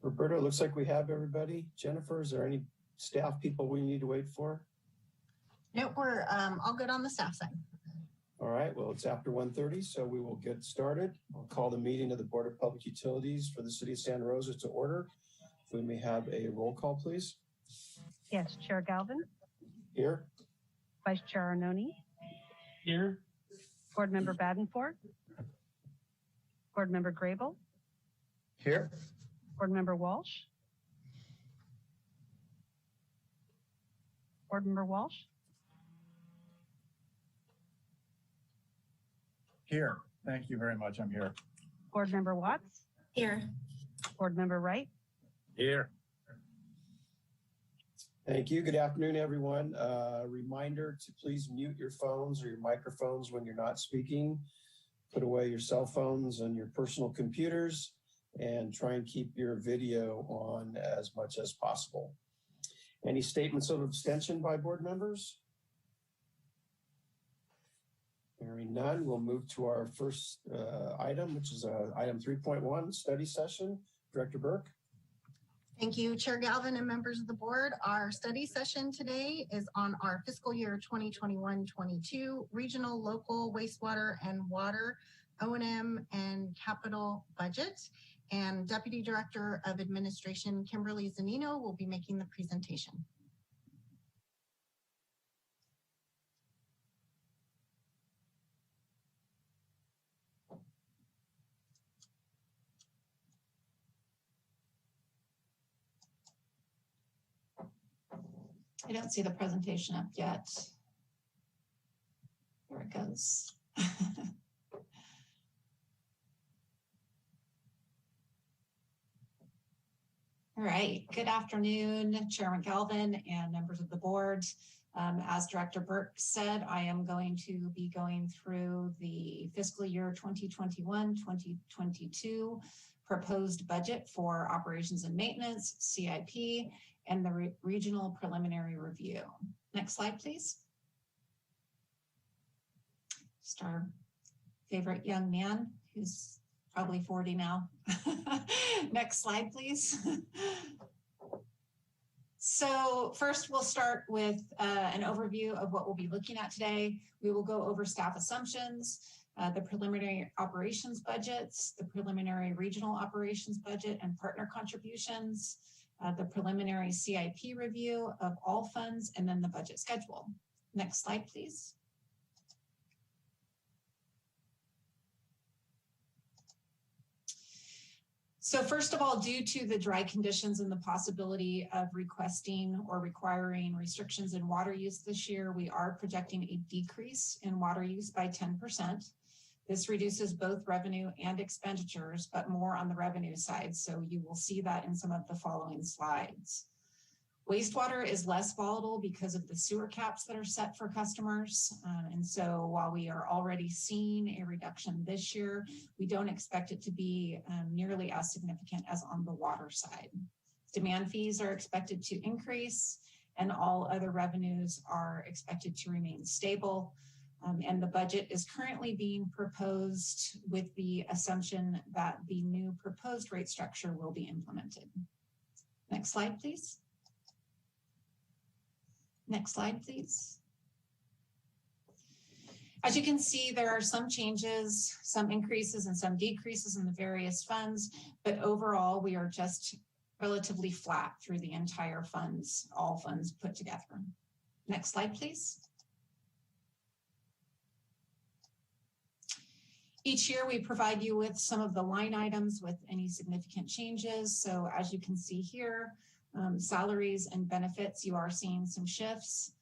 Roberto, it looks like we have everybody. Jennifer, is there any staff people we need to wait for? Nope, we're all good on the staff side. All right, well, it's after 1:30, so we will get started. I'll call the meeting of the Board of Public Utilities for the City of Santa Rosa to order. If we may have a roll call, please. Yes, Chair Galvin. Here. Vice Chair Arnone. Here. Board Member Badenford. Board Member Grable. Here. Board Member Walsh. Board Member Walsh. Here. Thank you very much. I'm here. Board Member Watts. Here. Board Member Wright. Here. Thank you. Good afternoon, everyone. Reminder to please mute your phones or your microphones when you're not speaking. Put away your cell phones and your personal computers, and try and keep your video on as much as possible. Any statements of abstention by board members? Hearing none, we'll move to our first item, which is item 3.1, study session. Director Burke. Thank you, Chair Galvin and members of the board. Our study session today is on our fiscal year 2021-22 regional, local wastewater and water O&M and capital budget. And Deputy Director of Administration, Kimberly Zanino, will be making the presentation. I don't see the presentation up yet. There it goes. All right, good afternoon, Chairman Galvin and members of the board. As Director Burke said, I am going to be going through the fiscal year 2021-2022 proposed budget for operations and maintenance, CIP, and the regional preliminary review. Next slide, please. Just our favorite young man who's probably 40 now. Next slide, please. So first we'll start with an overview of what we'll be looking at today. We will go over staff assumptions, the preliminary operations budgets, the preliminary regional operations budget and partner contributions, the preliminary CIP review of all funds, and then the budget schedule. Next slide, please. So first of all, due to the dry conditions and the possibility of requesting or requiring restrictions in water use this year, we are projecting a decrease in water use by 10%. This reduces both revenue and expenditures, but more on the revenue side. So you will see that in some of the following slides. Wastewater is less volatile because of the sewer caps that are set for customers. And so while we are already seeing a reduction this year, we don't expect it to be nearly as significant as on the water side. Demand fees are expected to increase and all other revenues are expected to remain stable. And the budget is currently being proposed with the assumption that the new proposed rate structure will be implemented. Next slide, please. Next slide, please. As you can see, there are some changes, some increases and some decreases in the various funds, but overall, we are just relatively flat through the entire funds, all funds put together. Next slide, please. Each year, we provide you with some of the line items with any significant changes. So as you can see here, salaries and benefits, you are seeing some shifts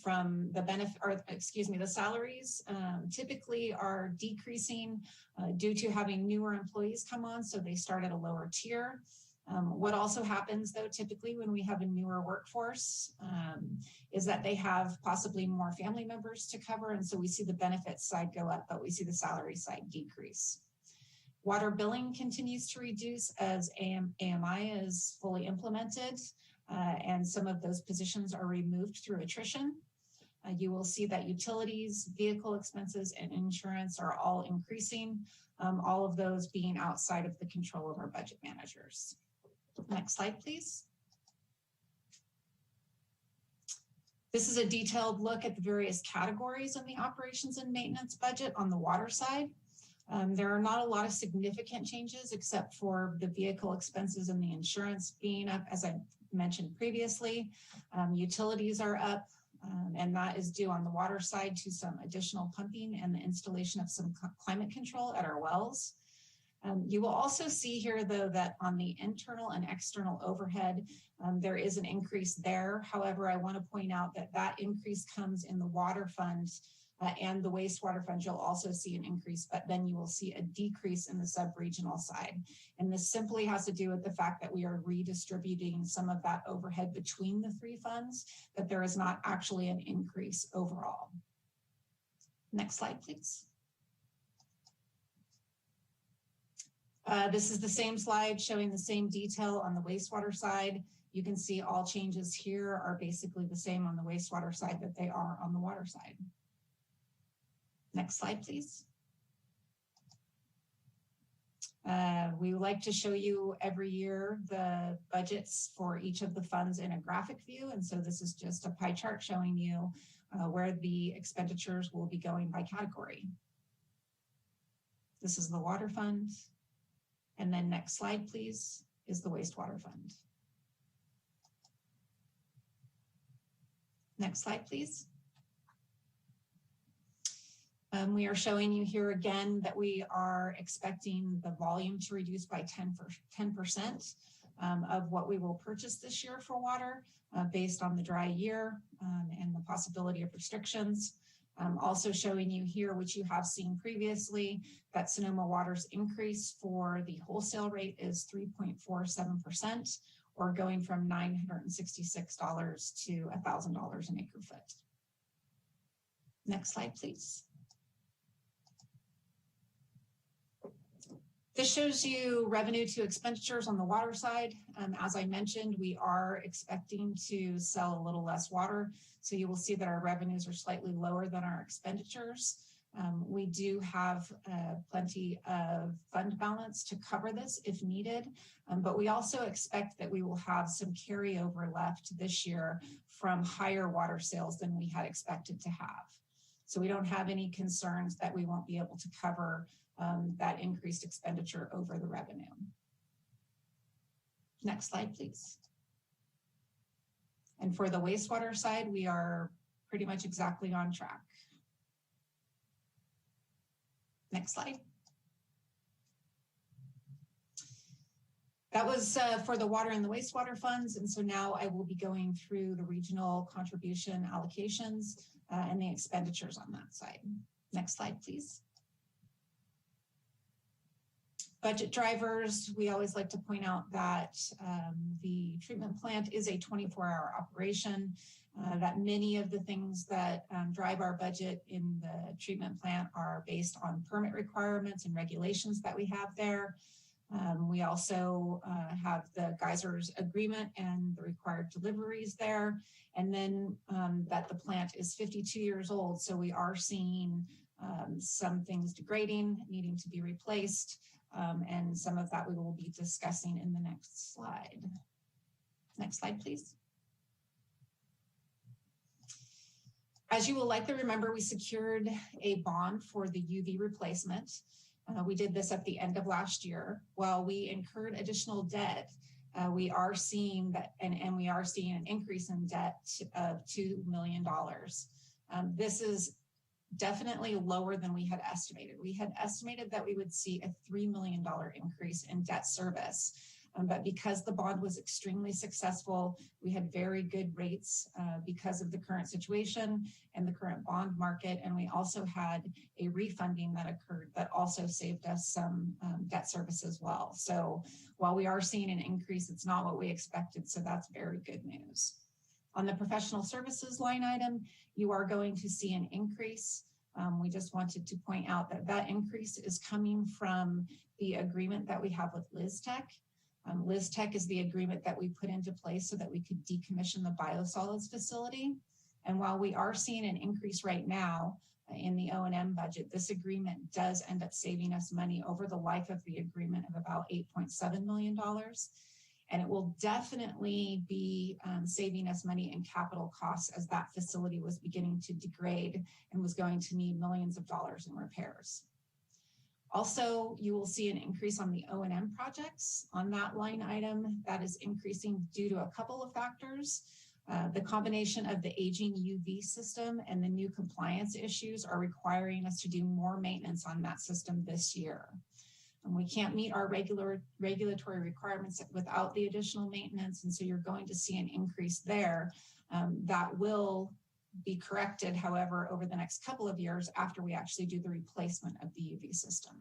from the the salaries typically are decreasing due to having newer employees come on, so they start at a lower tier. What also happens though, typically when we have a newer workforce is that they have possibly more family members to cover. And so we see the benefits side go up, but we see the salary side decrease. Water billing continues to reduce as AMI is fully implemented, and some of those positions are removed through attrition. You will see that utilities, vehicle expenses, and insurance are all increasing, all of those being outside of the control of our budget managers. Next slide, please. This is a detailed look at the various categories in the operations and maintenance budget on the water side. There are not a lot of significant changes except for the vehicle expenses and the insurance being up, as I mentioned previously. Utilities are up, and that is due on the water side to some additional pumping and the installation of some climate control at our wells. You will also see here, though, that on the internal and external overhead, there is an increase there. However, I want to point out that that increase comes in the water fund and the wastewater fund. You'll also see an increase, but then you will see a decrease in the sub-regional side. And this simply has to do with the fact that we are redistributing some of that overhead between the three funds, that there is not actually an increase overall. Next slide, please. This is the same slide showing the same detail on the wastewater side. You can see all changes here are basically the same on the wastewater side that they are on the water side. Next slide, please. We like to show you every year the budgets for each of the funds in a graphic view. And so this is just a pie chart showing you where the expenditures will be going by category. This is the water fund. And then next slide, please, is the wastewater fund. Next slide, please. We are showing you here again that we are expecting the volume to reduce by 10% of what we will purchase this year for water based on the dry year and the possibility of restrictions. Also showing you here, which you have seen previously, that Sonoma Water's increase for the wholesale rate is 3.47%, or going from $966 to $1,000 an acre foot. Next slide, please. This shows you revenue to expenditures on the water side. As I mentioned, we are expecting to sell a little less water. So you will see that our revenues are slightly lower than our expenditures. We do have plenty of fund balance to cover this if needed, but we also expect that we will have some carryover left this year from higher water sales than we had expected to have. So we don't have any concerns that we won't be able to cover that increased expenditure over the revenue. Next slide, please. And for the wastewater side, we are pretty much exactly on track. Next slide. That was for the water and the wastewater funds. And so now I will be going through the regional contribution allocations and the expenditures on that side. Next slide, please. Budget drivers, we always like to point out that the treatment plant is a 24-hour operation, that many of the things that drive our budget in the treatment plant are based on permit requirements and regulations that we have there. We also have the geysers agreement and the required deliveries there. And then that the plant is 52 years old. So we are seeing some things degrading, needing to be replaced. And some of that we will be discussing in the next slide. Next slide, please. As you will likely remember, we secured a bond for the UV replacement. We did this at the end of last year. While we incurred additional debt, we are seeing that, and we are seeing an increase in debt of $2 million. This is definitely lower than we had estimated. We had estimated that we would see a $3 million increase in debt service. But because the bond was extremely successful, we had very good rates because of the current situation and the current bond market. And we also had a refunding that occurred that also saved us some debt service as well. So while we are seeing an increase, it's not what we expected. So that's very good news. On the professional services line item, you are going to see an increase. We just wanted to point out that that increase is coming from the agreement that we have with LizTech. LizTech is the agreement that we put into place so that we could decommission the biosolids facility. And while we are seeing an increase right now in the O&M budget, this agreement does end up saving us money over the life of the agreement of about $8.7 million. And it will definitely be saving us money in capital costs as that facility was beginning to degrade and was going to need millions of dollars in repairs. Also, you will see an increase on the O&M projects on that line item. That is increasing due to a couple of factors. The combination of the aging UV system and the new compliance issues are requiring us to do more maintenance on that system this year. And we can't meet our regulatory requirements without the additional maintenance. And so you're going to see an increase there that will be corrected, however, over the next couple of years after we actually do the replacement of the UV system.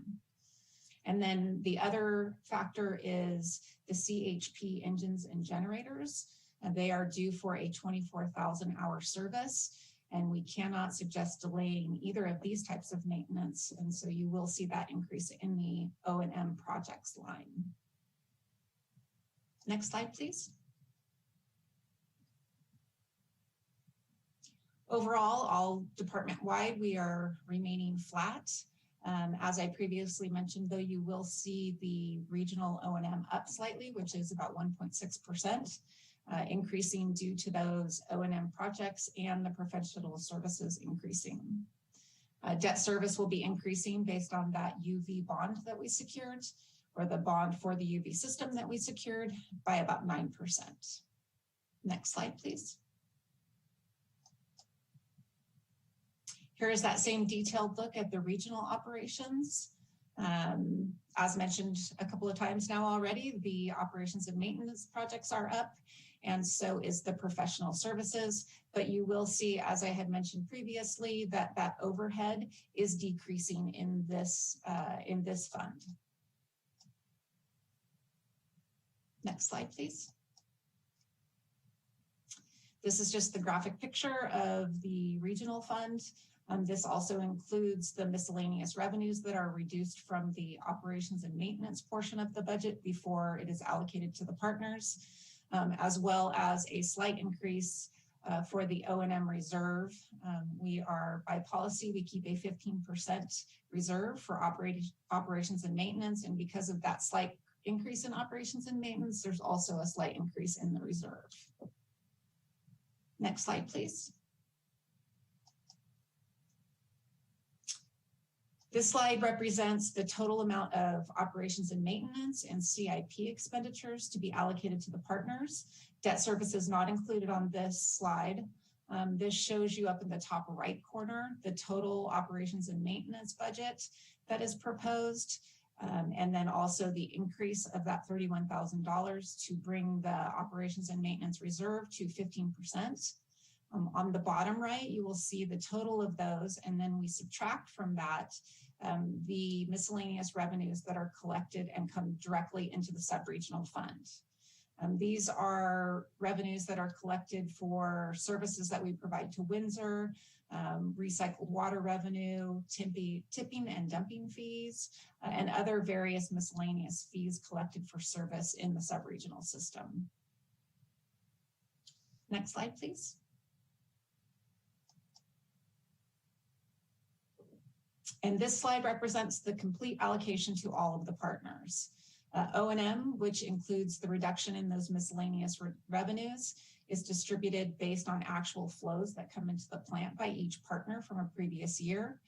And then the other factor is the CHP engines and generators. They are due for a 24,000-hour service, and we cannot suggest delaying either of these types of maintenance. And so you will see that increase in the O&M projects line. Next slide, please. Overall, all department-wide, we are remaining flat. As I previously mentioned, though, you will see the regional O&M up slightly, which is about 1.6%, increasing due to those O&M projects and the professional services increasing. Debt service will be increasing based on that UV bond that we secured, or the bond for the UV system that we secured, by about 9%. Next slide, please. Here's that same detailed look at the regional operations. As mentioned a couple of times now already, the operations and maintenance projects are up, and so is the professional services. But you will see, as I had mentioned previously, that that overhead is decreasing in this fund. Next slide, please. This is just the graphic picture of the regional fund. This also includes the miscellaneous revenues that are reduced from the operations and maintenance portion of the budget before it is allocated to the partners, as well as a slight increase for the O&M reserve. We are, by policy, we keep a 15% reserve for operations and maintenance. And because of that slight increase in operations and maintenance, there's also a slight increase in the reserve. Next slide, please. This slide represents the total amount of operations and maintenance and CIP expenditures to be allocated to the partners. Debt service is not included on this slide. This shows you up in the top right corner the total operations and maintenance budget that is proposed. And then also the increase of that $31,000 to bring the operations and maintenance reserve to 15%. On the bottom right, you will see the total of those, and then we subtract from that the miscellaneous revenues that are collected and come directly into the sub-regional fund. These are revenues that are collected for services that we provide to Windsor, recycled water revenue, tipping and dumping fees, and other various miscellaneous fees collected for service in the sub-regional system. Next slide, please. And this slide represents the complete allocation to all of the partners. O&M, which includes the reduction in those miscellaneous revenues, is distributed based on actual flows that come into the plant by each partner from a previous year.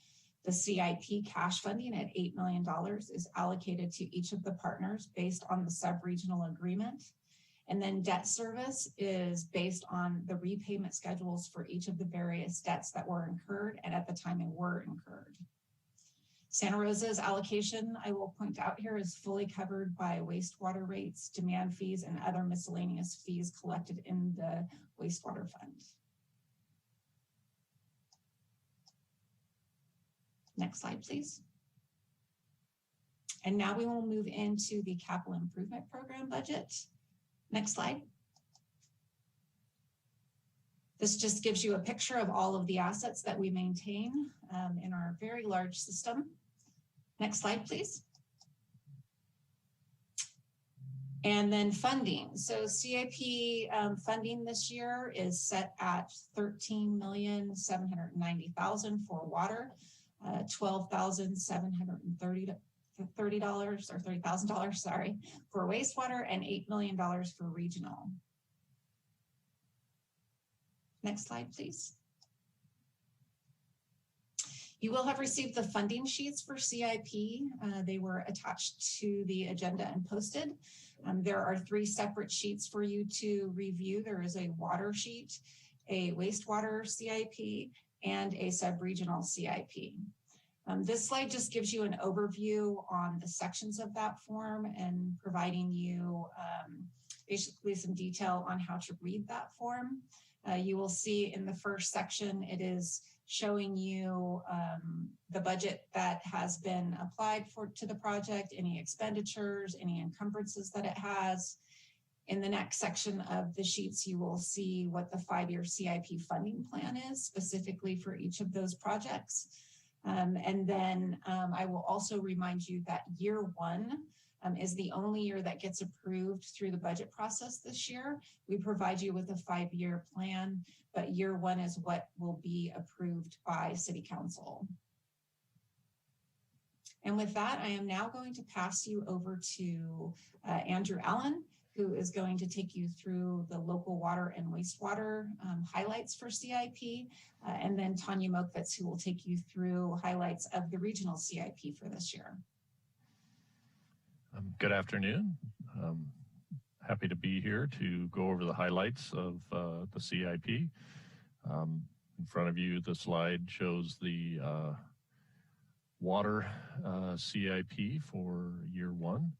The CIP cash funding at $8 million is allocated to each of the partners based on the sub-regional agreement. And then debt service is based on the repayment schedules for each of the various debts that were incurred and at the time they were incurred. Santa Rosa's allocation, I will point out here, is fully covered by wastewater rates, demand fees, and other miscellaneous fees collected in the wastewater fund. Next slide, please. And now we will move into the capital improvement program budget. Next slide. This just gives you a picture of all of the assets that we maintain in our very large system. Next slide, please. And then funding. So CIP funding this year is set at $13,790,000 for water, $12,730 sorry, for wastewater, and $8 million for regional. Next slide, please. You will have received the funding sheets for CIP. They were attached to the agenda and posted. There are 3 separate sheets for you to review. There is a water sheet, a wastewater CIP, and a sub-regional CIP. This slide just gives you an overview on the sections of that form and providing you basically some detail on how to read that form. You will see in the first section, it is showing you the budget that has been applied to the project, any expenditures, any encumbrances that it has. In the next section of the sheets, you will see what the 5-year CIP funding plan is specifically for each of those projects. And then I will also remind you that year 1 is the only year that gets approved through the budget process this year. We provide you with a 5-year plan, but year 1 is what will be approved by City Council. And with that, I am now going to pass you over to Andrew Allen, who is going to take you through the local water and wastewater highlights for CIP, and then Tanya Mokvitz, who will take you through highlights of the regional CIP for this year. Good afternoon. Happy to be here to go over the highlights of the CIP. In front of you, the slide shows the water CIP for year 1.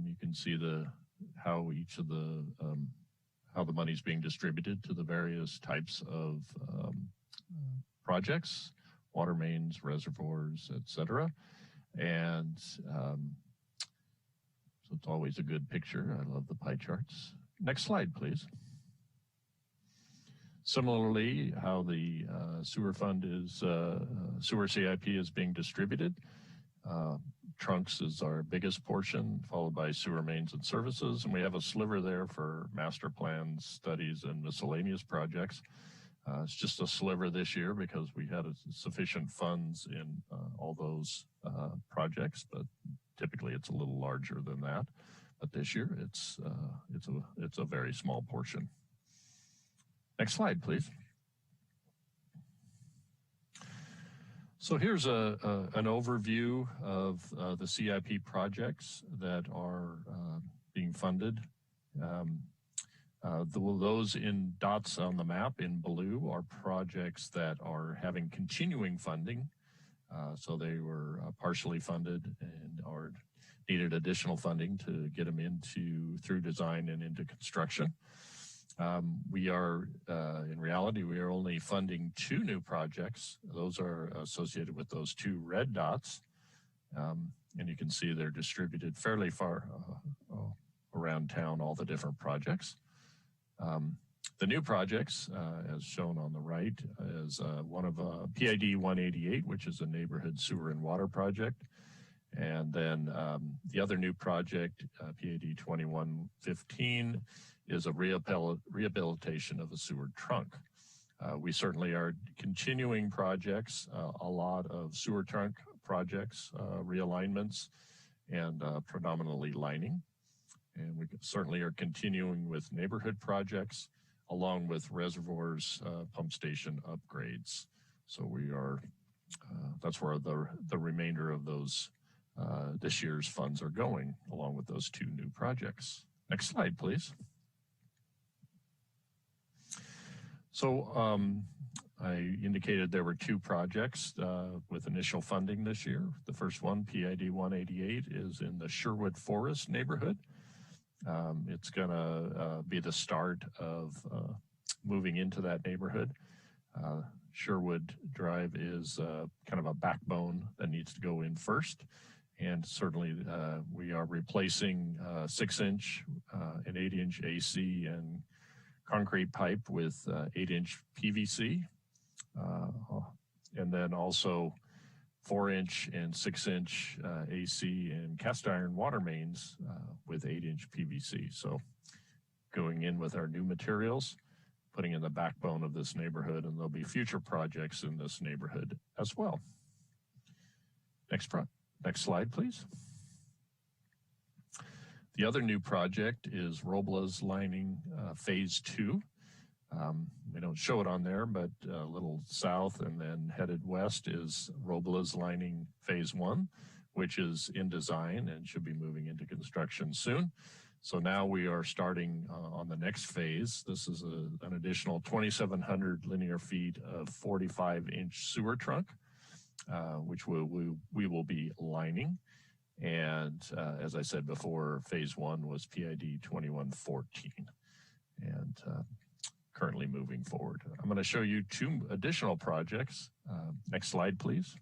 You can see how each of the how the money is being distributed to the various types of projects, water mains, reservoirs, etc. And so it's always a good picture. I love the pie charts. Next slide, please. Similarly, how the sewer fund is, sewer CIP is being distributed. Trunks is our biggest portion, followed by sewer mains and services. And we have a sliver there for master plans, studies, and miscellaneous projects. It's just a sliver this year because we had sufficient funds in all those projects, but typically it's a little larger than that. But this year it's a very small portion. Next slide, please. So here's an overview of the CIP projects that are being funded. Those in dots on the map in blue are projects that are having continuing funding. So they were partially funded and or needed additional funding to get them through design and into construction. We are, in reality, we are only funding 2 new projects. Those are associated with those 2 red dots. And you can see they're distributed fairly far around town, all the different projects. The new projects, as shown on the right, is one of PID 188, which is a neighborhood sewer and water project. And then the other new project, PID 2115, is a rehabilitation of a sewer trunk. We certainly are continuing projects, a lot of sewer trunk projects, realignments, and predominantly lining. And we certainly are continuing with neighborhood projects along with reservoirs, pump station upgrades. So we are, that's where the remainder of those this year's funds are going, along with those 2 new projects. Next slide, please. So I indicated there were 2 projects with initial funding this year. The first one, PID 188, is in the Sherwood Forest neighborhood. It's going to be the start of moving into that neighborhood. Sherwood Drive is kind of a backbone that needs to go in first. And certainly we are replacing 6-inch and 8-inch AC and concrete pipe with 8-inch PVC. And then also 4-inch and 6-inch AC and cast iron water mains with 8-inch PVC. So going in with our new materials, putting in the backbone of this neighborhood, and there'll be future projects in this neighborhood as well. Next slide, please. The other new project is Robles Lining Phase 2. We don't show it on there, but a little south and then headed west is Robles Lining Phase 1, which is in design and should be moving into construction soon. So now we are starting on the next phase. This is an additional 2,700 linear feet of 45-inch sewer trunk, which we will be lining. And as I said before, Phase 1 was PID 2114. And currently moving forward. I'm going to show you 2 additional projects. Next slide, please.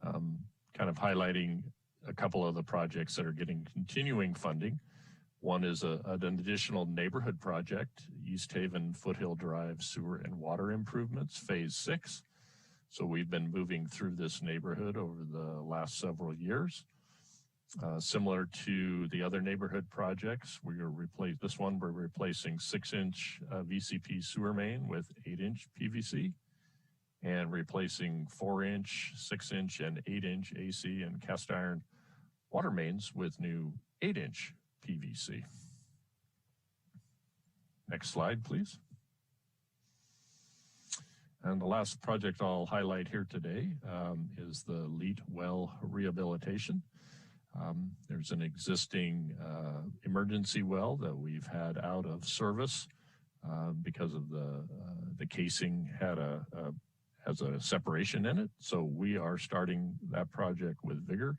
Kind of highlighting a couple of the projects that are getting continuing funding. One is an additional neighborhood project, East Haven Foothill Drive Sewer and Water Improvements, Phase 6. So we've been moving through this neighborhood over the last several years. Similar to the other neighborhood projects, we're replacing 6-inch VCP sewer main with 8-inch PVC and replacing 4-inch, 6-inch, and 8-inch AC and cast iron water mains with new 8-inch PVC. Next slide, please. And the last project I'll highlight here today is the Leet Well Rehabilitation. There's an existing emergency well that we've had out of service because of the casing has a separation in it. So we are starting that project with vigor.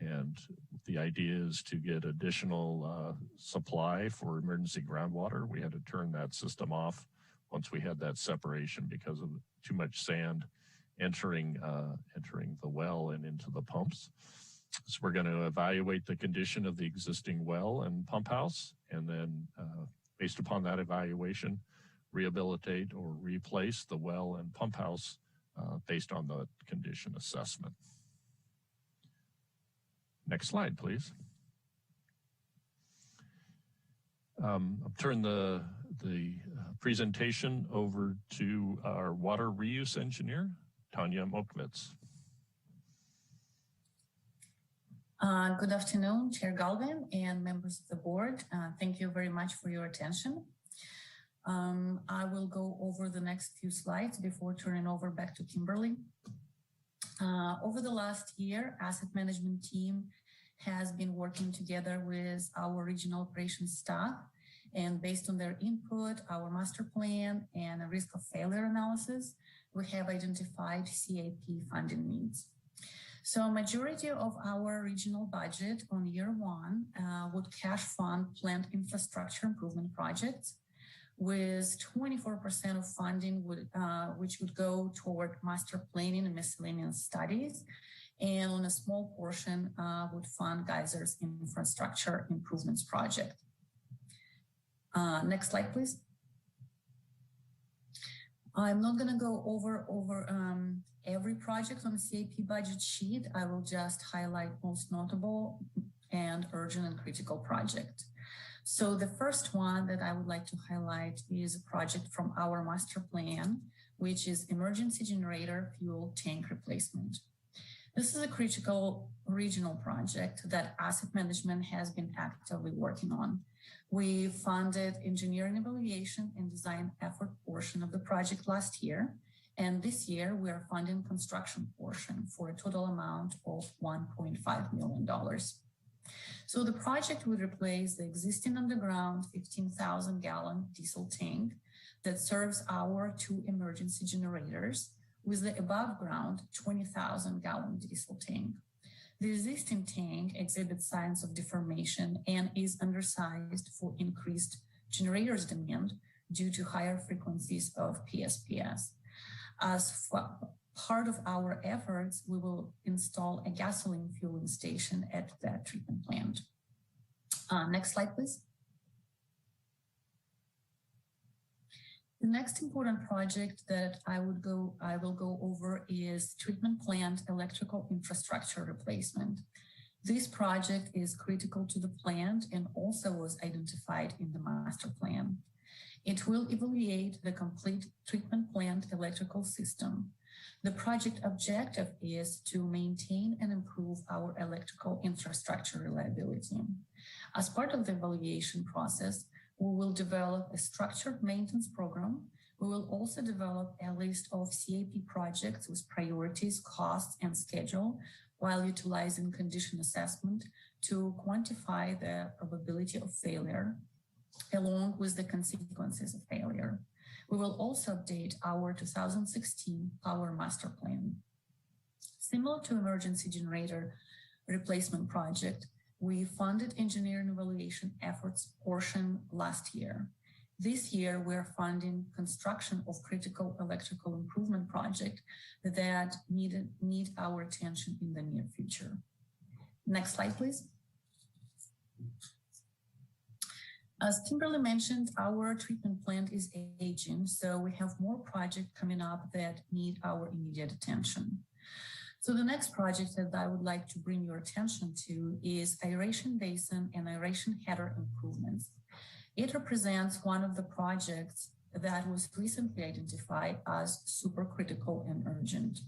And the idea is to get additional supply for emergency groundwater. We had to turn that system off once we had that separation because of too much sand entering the well and into the pumps. So we're going to evaluate the condition of the existing well and pump house, and then based upon that evaluation, rehabilitate or replace the well and pump house based on the condition assessment. Next slide, please. I'll turn the presentation over to our water reuse engineer, Tanya Mokwitz. Good afternoon, Chair Galvin and members of the board. Thank you very much for your attention. I will go over the next few slides before turning over back to Kimberly. Over the last year, asset management team has been working together with our regional operations staff, and based on their input, our master plan and a risk of failure analysis, we have identified CIP funding needs. So majority of our regional budget on year one would cash fund plant infrastructure improvement projects, with 24% of funding which would go toward master planning and miscellaneous studies, and on a small portion would fund geysers infrastructure improvements project. Next slide, please. I'm not going to go over every project on the CIP budget sheet. I will just highlight most notable and urgent and critical project. So the first one that I would like to highlight is a project from our master plan, which is emergency generator fuel tank replacement. This is a critical regional project that asset management has been actively working on. We funded engineering evaluation and design effort portion of the project last year, and this year we are funding construction portion for a total amount of $1.5 million. So the project would replace the existing underground 15,000 gallon diesel tank that serves our 2 emergency generators with the above ground 20,000 gallon diesel tank. The existing tank exhibits signs of deformation and is undersized for increased generators demand due to higher frequencies of PSPS. As part of our efforts, we will install a gasoline fueling station at that treatment plant. Next slide, please. The next important project that I will go over is treatment plant electrical infrastructure replacement. This project is critical to the plant and also was identified in the master plan. It will evaluate the complete treatment plant electrical system. The project objective is to maintain and improve our electrical infrastructure reliability. As part of the evaluation process, we will develop a structured maintenance program. We will also develop a list of CIP projects with priorities, costs, and schedule, while utilizing condition assessment to quantify the probability of failure, along with the consequences of failure. We will also update our 2016 Power Master Plan. Similar to emergency generator replacement project, we funded engineering evaluation efforts portion last year. This year, we're funding construction of critical electrical improvement project that need our attention in the near future. Next slide, please. As Kimberly mentioned, our treatment plant is aging, so we have more projects coming up that need our immediate attention. So the next project that I would like to bring your attention to is aeration basin and aeration header improvements. It represents one of the projects that was recently identified as supercritical and urgent.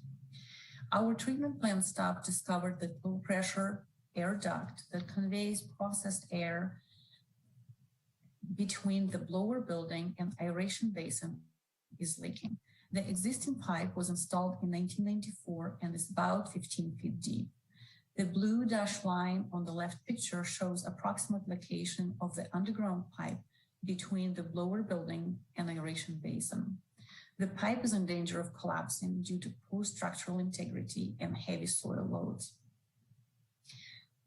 Our treatment plant staff discovered that low pressure air duct that conveys processed air between the blower building and aeration basin is leaking. The existing pipe was installed in 1994 and is about 15 feet deep. The blue dashed line on the left picture shows approximate location of the underground pipe between the blower building and aeration basin. The pipe is in danger of collapsing due to poor structural integrity and heavy soil loads.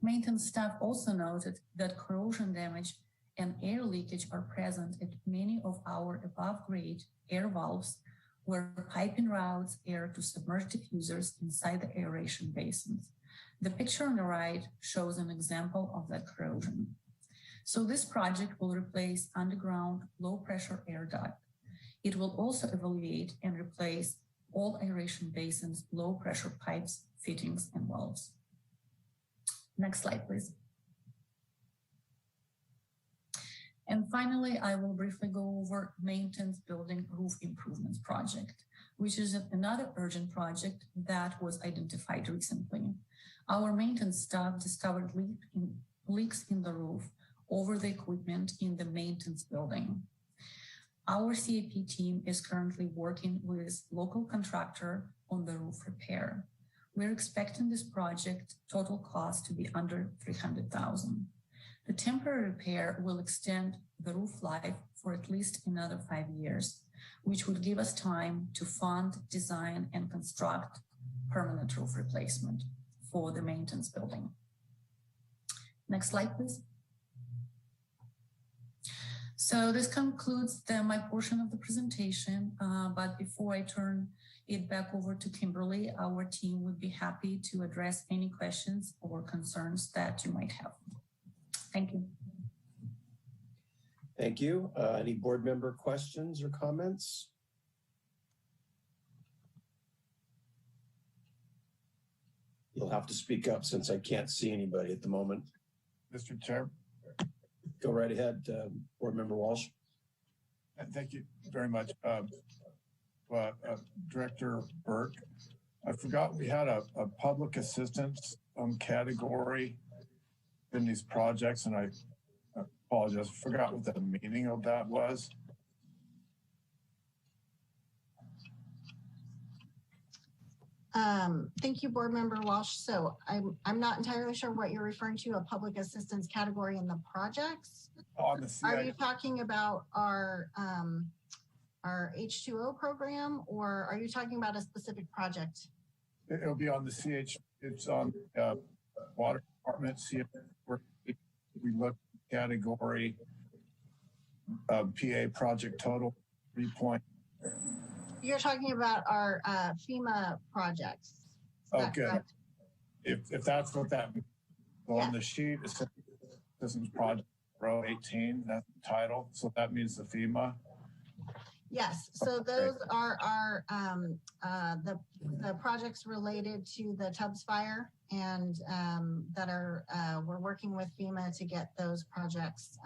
Maintenance staff also noted that corrosion damage and air leakage are present at many of our above-grade air valves, where piping routes air to submerged diffusers inside the aeration basins. The picture on the right shows an example of that corrosion. So this project will replace underground low-pressure air duct. It will also evaluate and replace all aeration basins, low-pressure pipes, fittings, and valves. Next slide, please. And finally, I will briefly go over maintenance building roof improvements project, which is another urgent project that was identified recently. Our maintenance staff discovered leaks in the roof over the equipment in the maintenance building. Our CIP team is currently working with local contractor on the roof repair. We're expecting this project total cost to be under $300,000. The temporary repair will extend the roof life for at least another 5 years. which would give us time to fund, design, and construct permanent roof replacement for the maintenance building. Next slide, please. So this concludes my portion of the presentation, but before I turn it back over to Kimberly, our team would be happy to address any questions or concerns that you might have. Thank you. Thank you. Any board member questions or comments? You'll have to speak up since I can't see anybody at the moment. Mr. Chair. Go right ahead, Board Member Walsh. Thank you very much. Director Burke, I forgot we had a public assistance category in these projects, and I apologize, forgot what the meaning of that was. Thank you, Board Member Walsh. So I'm not entirely sure what you're referring to, a public assistance category in the projects. On the CIP. Are you talking about our H2O program, or are you talking about a specific project? It'll be on the CH, it's on Water Department, CIP, where we look category PA project total 3 point. You're talking about our FEMA projects. Okay. If that's what that means. Well, on the sheet, it says Systems Project Row 18, that's the title. So that means the FEMA. Yes, so those are our the projects related to the Tubbs fire, and that are we're working with FEMA to get those projects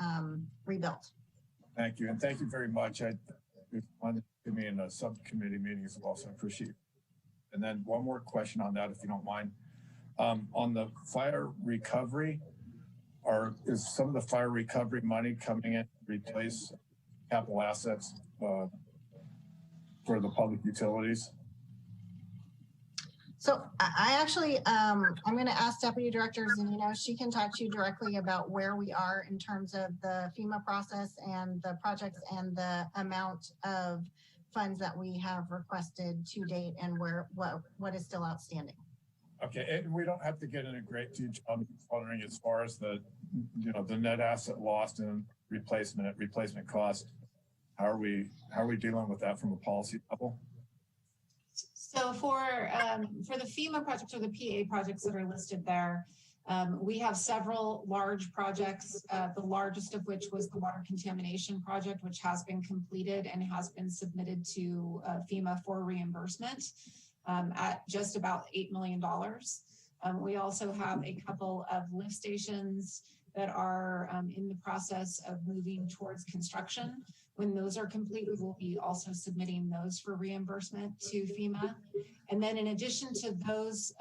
rebuilt. Thank you, and thank you very much. I wanted to be in a subcommittee meeting as well, so I appreciate it. And then one more question on that, if you don't mind. On the fire recovery, is some of the fire recovery money coming in to replace capital assets for the public utilities? So I actually, I'm going to ask Deputy Director Zanino. She can talk to you directly about where we are in terms of the FEMA process and the projects and the amount of funds that we have requested to date and what is still outstanding. Okay, and we don't have to get in a great detail. I'm wondering as far as the net asset lost and replacement cost. How are we dealing with that from a policy level? So for the FEMA projects or the PA projects that are listed there, we have several large projects, the largest of which was the water contamination project, which has been completed and has been submitted to FEMA for reimbursement at just about $8 million. We also have a couple of lift stations that are in the process of moving towards construction. When those are complete, we will be also submitting those for reimbursement to FEMA. And then in addition to those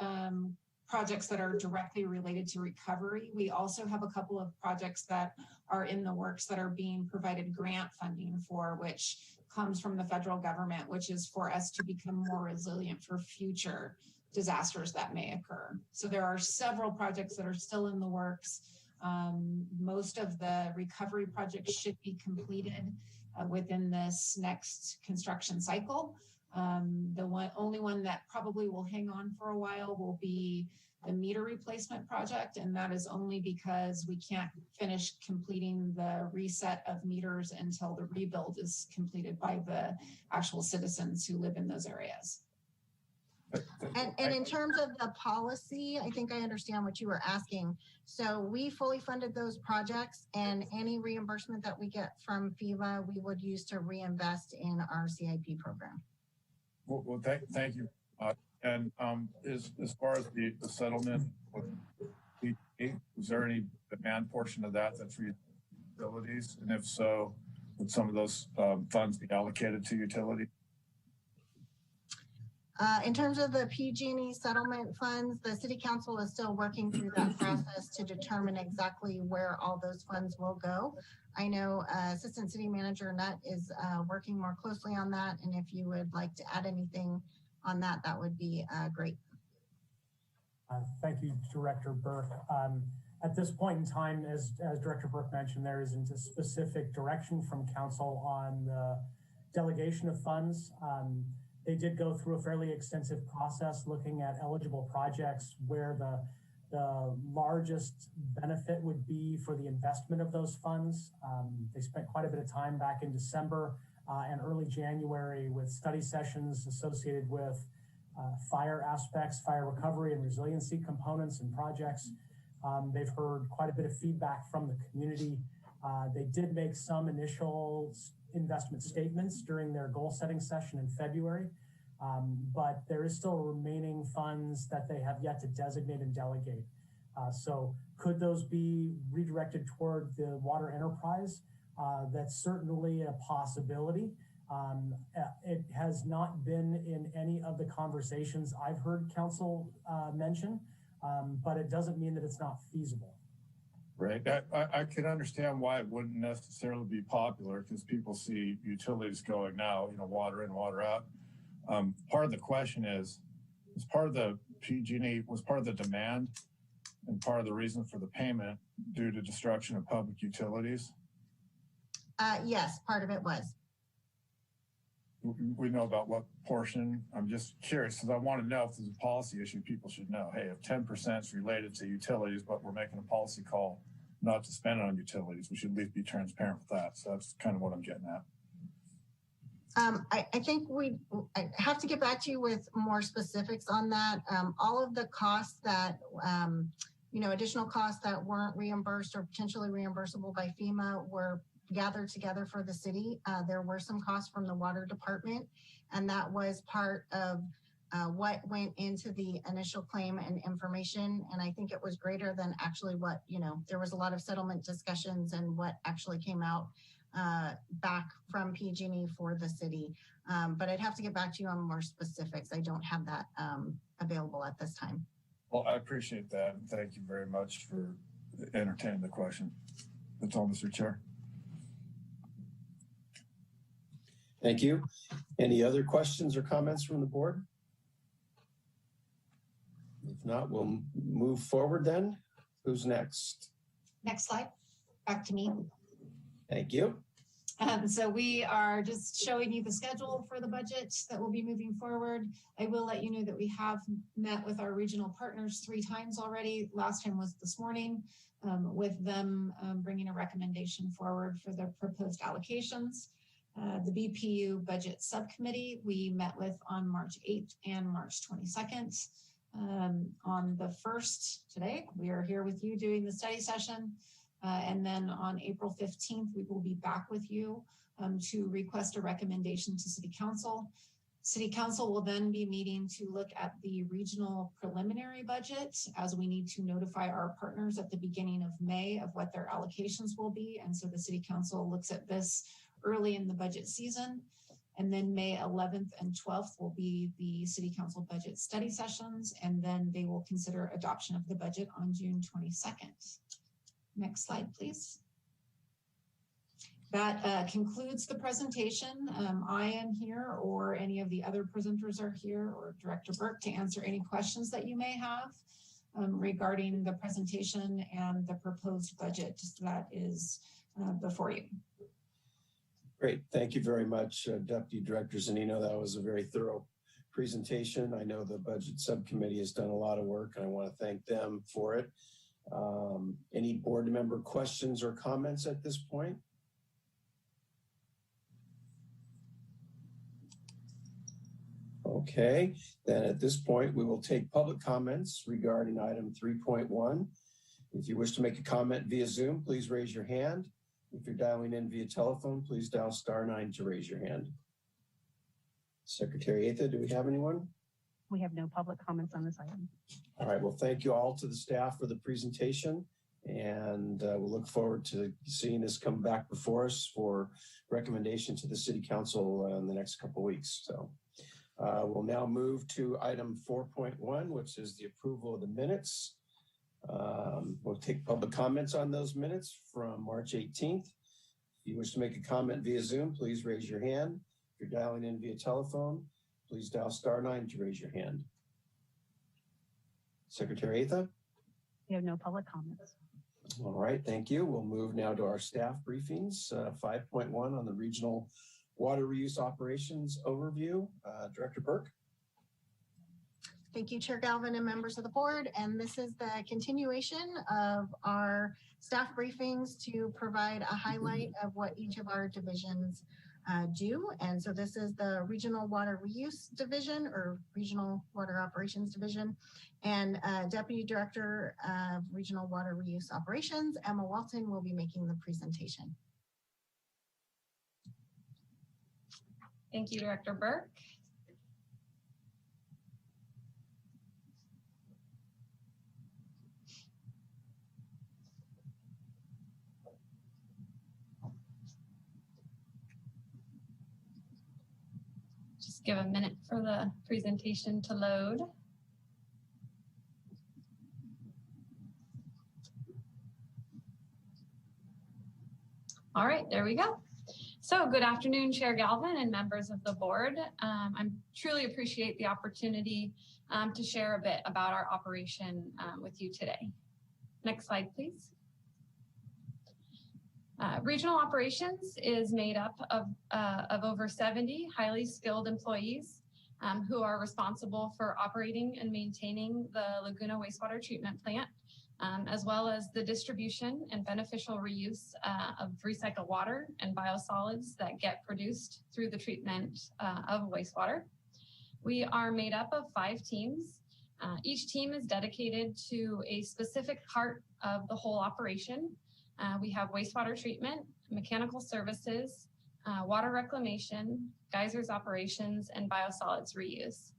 projects that are directly related to recovery, we also have a couple of projects that are in the works that are being provided grant funding for, which comes from the federal government, which is for us to become more resilient for future disasters that may occur. So there are several projects that are still in the works. Most of the recovery projects should be completed within this next construction cycle. The only one that probably will hang on for a while will be the meter replacement project, and that is only because we can't finish completing the reset of meters until the rebuild is completed by the actual citizens who live in those areas. And in terms of the policy, I think I understand what you were asking. So we fully funded those projects, and any reimbursement that we get from FEMA, we would use to reinvest in our CIP program. Well, thank you. And as far as the settlement with PG, is there any demand portion of that that's for utilities? And if so, would some of those funds be allocated to utilities? In terms of the PG&E settlement funds, the City Council is still working through that process to determine exactly where all those funds will go. I know Assistant City Manager Nutt is working more closely on that, and if you would like to add anything on that, that would be great. Thank you, Director Burke. At this point in time, as Director Burke mentioned, there isn't a specific direction from Council on the delegation of funds. They did go through a fairly extensive process looking at eligible projects where the largest benefit would be for the investment of those funds. They spent quite a bit of time back in December and early January with study sessions associated with fire aspects, fire recovery and resiliency components and projects. They've heard quite a bit of feedback from the community. They did make some initial investment statements during their goal setting session in February, but there is still remaining funds that they have yet to designate and delegate. So could those be redirected toward the water enterprise? That's certainly a possibility. It has not been in any of the conversations I've heard council mention, but it doesn't mean that it's not feasible. Right. I can understand why it wouldn't necessarily be popular because people see utilities going now, water in, water out. Part of the question is part of the PG&E, was part of the demand and part of the reason for the payment due to destruction of public utilities? Yes, part of it was. We know about what portion. I'm just curious because I want to know if there's a policy issue, people should know, hey, if 10% is related to utilities, but we're making a policy call not to spend it on utilities, we should at least be transparent with that. So that's kind of what I'm getting at. I think I have to get back to you with more specifics on that. All of the costs that, additional costs that weren't reimbursed or potentially reimbursable by FEMA were gathered together for the city. There were some costs from the water department, and that was part of what went into the initial claim and information. And I think it was greater than actually what, there was a lot of settlement discussions and what actually came out back from PG&E for the city. But I'd have to get back to you on more specifics. I don't have that available at this time. Well, I appreciate that. And thank you very much for entertaining the question. That's all, Mr. Chair. Thank you. Any other questions or comments from the board? If not, we'll move forward then. Who's next? Next slide. Back to me. Thank you. So we are just showing you the schedule for the budget that will be moving forward. I will let you know that we have met with our regional partners 3 times already. Last time was this morning with them bringing a recommendation forward for the proposed allocations. The BPU budget subcommittee we met with on March 8th and March 22nd. On the 1st today, we are here with you doing the study session. And then on April 15th, we will be back with you to request a recommendation to City Council. City Council will then be meeting to look at the regional preliminary budget as we need to notify our partners at the beginning of May of what their allocations will be. And so the City Council looks at this early in the budget season. And then May 11th and 12th will be the City Council budget study sessions. And then they will consider adoption of the budget on June 22nd. Next slide, please. That concludes the presentation. I am here, or any of the other presenters are here, or Director Burke, to answer any questions that you may have regarding the presentation and the proposed budget that is before you. Great. Thank you very much, Deputy Director Zanino. That was a very thorough presentation. I know the budget subcommittee has done a lot of work, and I want to thank them for it. Any board member questions or comments at this point? Okay, then at this point, we will take public comments regarding item 3.1. If you wish to make a comment via Zoom, please raise your hand. If you're dialing in via telephone, please dial *9 to raise your hand. Secretary Atha, do we have anyone? We have no public comments on this item. All right, well, thank you all to the staff for the presentation, and we'll look forward to seeing this come back before us for recommendation to the City Council in the next couple of weeks. So we'll now move to item 4.1, which is the approval of the minutes. We'll take public comments on those minutes from March 18th. If you wish to make a comment via Zoom, please raise your hand. If you're dialing in via telephone, please dial *9 to raise your hand. Secretary Atha? We have no public comments. All right, thank you. We'll move now to our staff briefings. 5.1 on the regional Water Reuse Operations overview. Director Burke. Thank you, Chair Galvin and members of the board. And this is the continuation of our staff briefings to provide a highlight of what each of our divisions do. And so this is the Regional Water Reuse Division or Regional Water Operations Division. And Deputy Director of Regional Water Reuse Operations, Emma Walton, will be making the presentation. Thank you, Director Burke. Just give a minute for the presentation to load. All right, there we go. So good afternoon, Chair Galvin and members of the board. I truly appreciate the opportunity to share a bit about our operation with you today. Next slide, please. Regional operations is made up of over 70 highly skilled employees who are responsible for operating and maintaining the Laguna Wastewater Treatment Plant, as well as the distribution and beneficial reuse of recycled water and biosolids that get produced through the treatment of wastewater. We are made up of 5 teams. Each team is dedicated to a specific part of the whole operation. We have wastewater treatment, mechanical services, water reclamation, geysers operations, and biosolids reuse.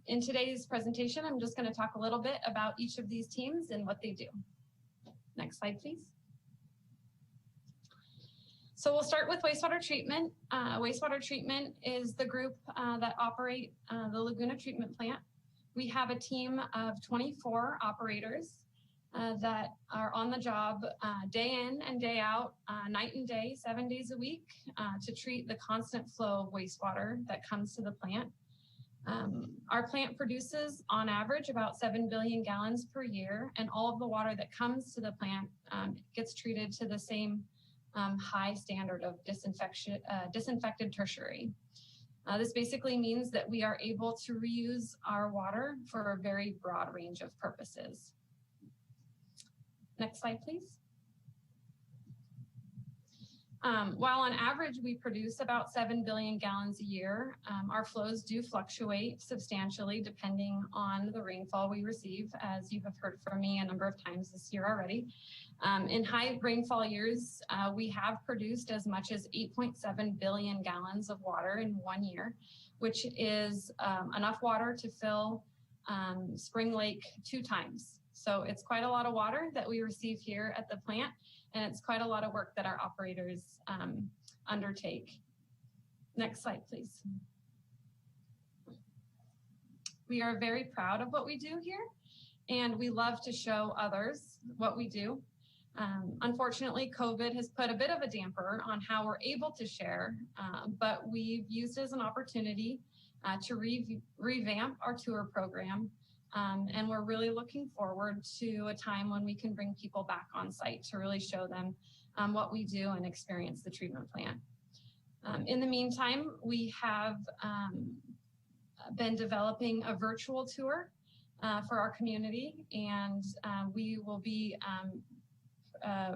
In today's presentation, I'm just going to talk a little bit about each of these teams and what they do. Next slide, please. So we'll start with wastewater treatment. Wastewater treatment is the group that operate the Laguna Treatment Plant. We have a team of 24 operators that are on the job day in and day out, night and day, 7 days a week, to treat the constant flow of wastewater that comes to the plant. Our plant produces, on average, about 7 billion gallons per year, and all of the water that comes to the plant gets treated to the same high standard of disinfected tertiary. This basically means that we are able to reuse our water for a very broad range of purposes. Next slide, please. While on average we produce about 7 billion gallons a year, our flows do fluctuate substantially depending on the rainfall we receive, as you have heard from me a number of times this year already. In high rainfall years, we have produced as much as 8.7 billion gallons of water in 1 year, which is enough water to fill Spring Lake 2 times. So it's quite a lot of water that we receive here at the plant, and it's quite a lot of work that our operators undertake. Next slide, please. We are very proud of what we do here, and we love to show others what we do. Unfortunately, COVID has put a bit of a damper on how we're able to share, but we've used it as an opportunity to revamp our tour program. And we're really looking forward to a time when we can bring people back on site to really show them what we do and experience the treatment plant. In the meantime, we have been developing a virtual tour for our community, and we will be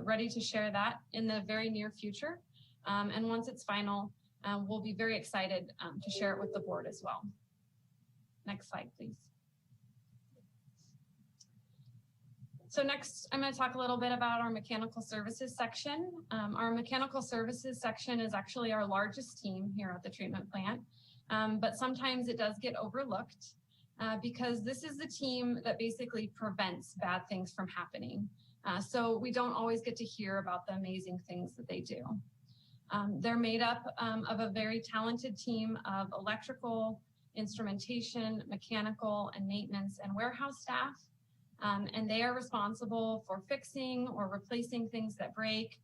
ready to share that in the very near future. And once it's final, we'll be very excited to share it with the board as well. Next slide, please. So next, I'm going to talk a little bit about our mechanical services section. Our mechanical services section is actually our largest team here at the treatment plant, but sometimes it does get overlooked because this is the team that basically prevents bad things from happening. So we don't always get to hear about the amazing things that they do. They're made up of a very talented team of electrical, instrumentation, mechanical, and maintenance and warehouse staff. And they are responsible for fixing or replacing things that break,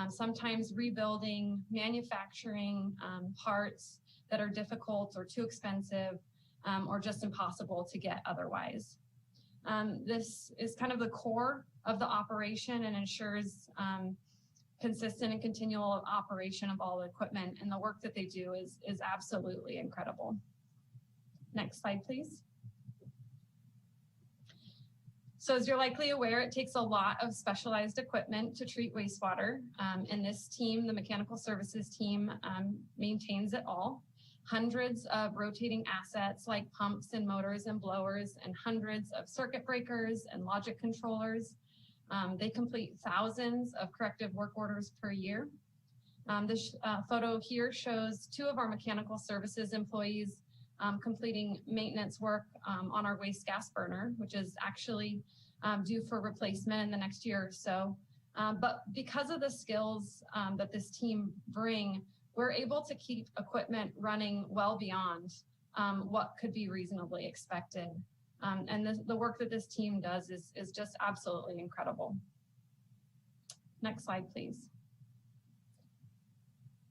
sometimes rebuilding, manufacturing parts that are difficult or too expensive or just impossible to get otherwise. This is kind of the core of the operation and ensures consistent and continual operation of all the equipment, and the work that they do is absolutely incredible. Next slide, please. So as you're likely aware, it takes a lot of specialized equipment to treat wastewater. And this team, the mechanical services team, maintains it all. Hundreds of rotating assets like pumps and motors and blowers, and hundreds of circuit breakers and logic controllers. They complete thousands of corrective work orders per year. This photo here shows two of our mechanical services employees completing maintenance work on our waste gas burner, which is actually due for replacement in the next year or so. But because of the skills that this team bring, we're able to keep equipment running well beyond what could be reasonably expected. And the work that this team does is just absolutely incredible. Next slide, please.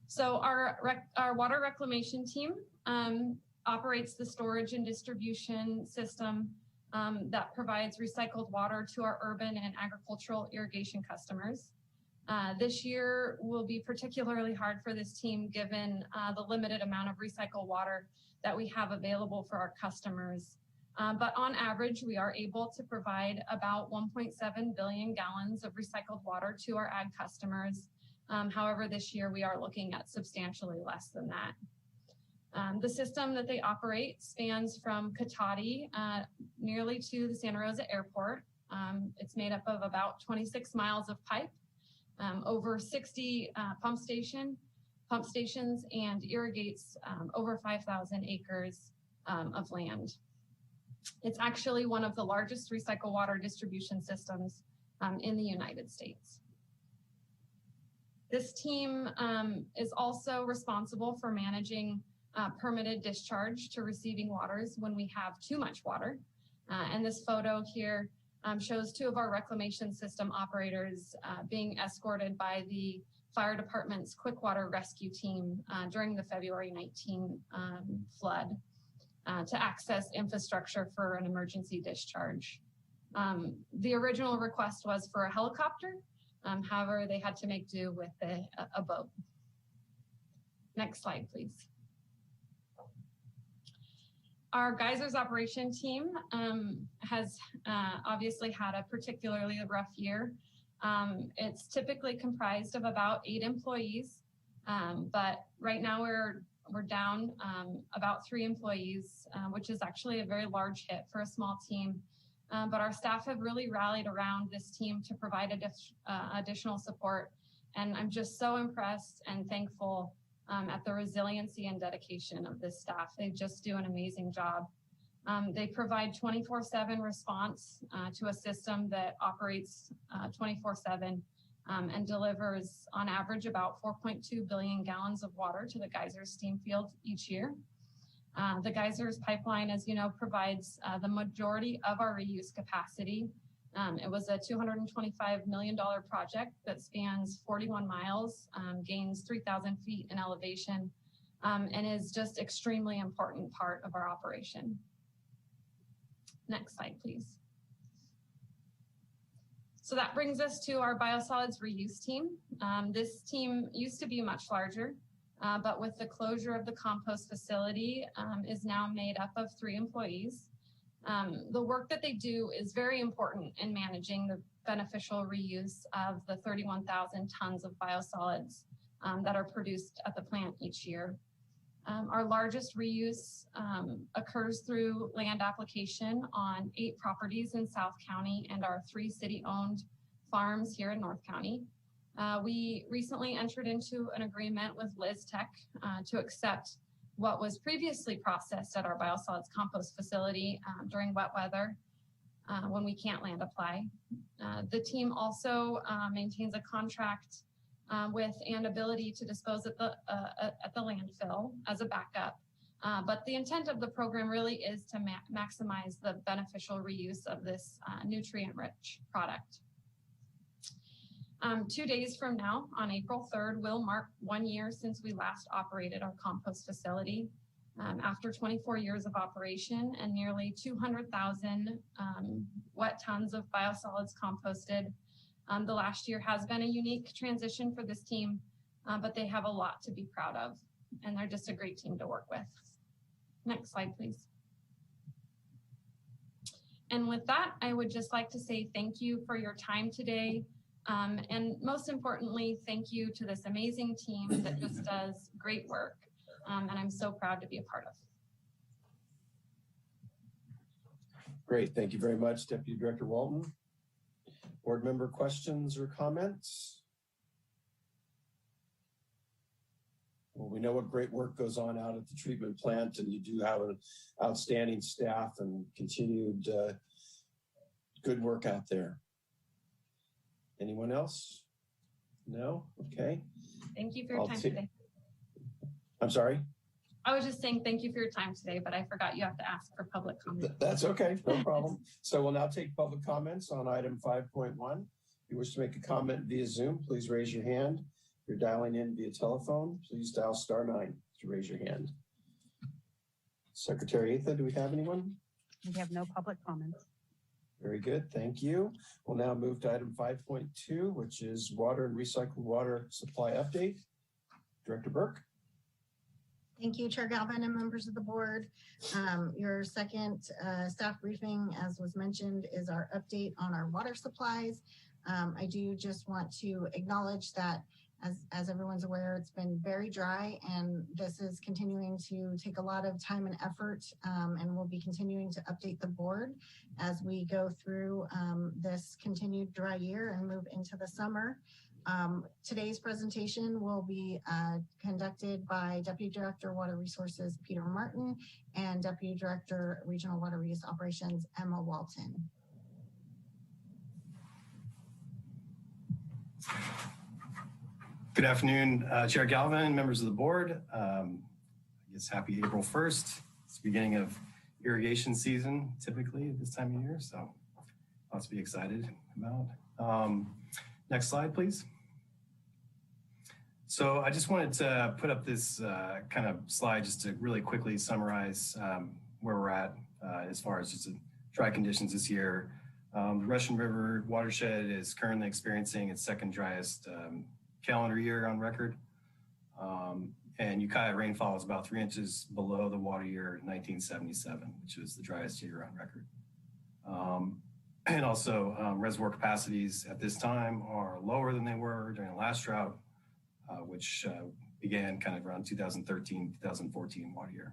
So our water reclamation team operates the storage and distribution system that provides recycled water to our urban and agricultural irrigation customers. This year will be particularly hard for this team given the limited amount of recycled water that we have available for our customers. But on average, we are able to provide about 1.7 billion gallons of recycled water to our ag customers. However, this year we are looking at substantially less than that. The system that they operate spans from Cotati nearly to the Santa Rosa Airport. It's made up of about 26 miles of pipe, over 60 pump stations, and irrigates over 5,000 acres of land. It's actually one of the largest recycled water distribution systems in the United States. This team is also responsible for managing permitted discharge to receiving waters when we have too much water. And this photo here shows two of our reclamation system operators being escorted by the fire department's quick water rescue team during the February 19 flood to access infrastructure for an emergency discharge. The original request was for a helicopter. However, they had to make do with a boat. Next slide, please. Our geysers operation team has obviously had a particularly rough year. It's typically comprised of about 8 employees, but right now we're down about 3 employees, which is actually a very large hit for a small team. But our staff have really rallied around this team to provide additional support. And I'm just so impressed and thankful at the resiliency and dedication of this staff. They just do an amazing job. They provide 24/7 response to a system that operates 24/7 and delivers on average about 4.2 billion gallons of water to the geysers steam field each year. The geysers pipeline, as you know, provides the majority of our reuse capacity. It was a $225 million project that spans 41 miles, gains 3,000 feet in elevation, and is just extremely important part of our operation. Next slide, please. So that brings us to our Biosolids Reuse team. This team used to be much larger, but with the closure of the compost facility is now made up of 3 employees. The work that they do is very important in managing the beneficial reuse of the 31,000 tons of biosolids that are produced at the plant each year. Our largest reuse occurs through land application on 8 properties in South County and our 3 city-owned farms here in North County. We recently entered into an agreement with Liz Tech to accept what was previously processed at our biosolids compost facility during wet weather when we can't land apply. The team also maintains a contract with and ability to dispose at the landfill as a backup. But the intent of the program really is to maximize the beneficial reuse of this nutrient-rich product. 2 days from now, on April 3rd, will mark 1 year since we last operated our compost facility. After 24 years of operation and nearly 200,000 wet tons of biosolids composted, The last year has been a unique transition for this team, but they have a lot to be proud of, and they're just a great team to work with. Next slide, please. And with that, I would just like to say thank you for your time today. And most importantly, thank you to this amazing team that just does great work. And I'm so proud to be a part of. Great, thank you very much, Deputy Director Walton. Board member questions or comments? Well, we know what great work goes on out at the treatment plant, and you do have an outstanding staff and continued good work out there. Anyone else? No? Okay. Thank you for your time today. I'm sorry? I was just saying thank you for your time today, but I forgot you have to ask for public comment. That's okay, no problem. So we'll now take public comments on item 5.1. If you wish to make a comment via Zoom, please raise your hand. If you're dialing in via telephone, please dial *9 to raise your hand. Secretary Atha, do we have anyone? We have no public comments. Very good, thank you. We'll now move to item 5.2, which is water and recycled water supply update. Director Burke. Thank you, Chair Galvin and members of the board. Your second staff briefing, as was mentioned, is our update on our water supplies. I do just want to acknowledge that as everyone's aware, it's been very dry, and this is continuing to take a lot of time and effort, and we'll be continuing to update the board as we go through this continued dry year and move into the summer. Today's presentation will be conducted by Deputy Director Water Resources Peter Martin and Deputy Director Regional Water Reuse Operations Emma Walton. Good afternoon, Chair Galvin, members of the board. I guess happy April 1st. It's the beginning of irrigation season, typically at this time of year, so lots to be excited about. Next slide, please. So I just wanted to put up this kind of slide just to really quickly summarize where we're at as far as just dry conditions this year. The Russian River watershed is currently experiencing its second driest calendar year on record. And Ukiah rainfall is about 3 inches below the water year 1977, which was the driest year on record. And also reservoir capacities at this time are lower than they were during the last drought, which began kind of around 2013, 2014 water year.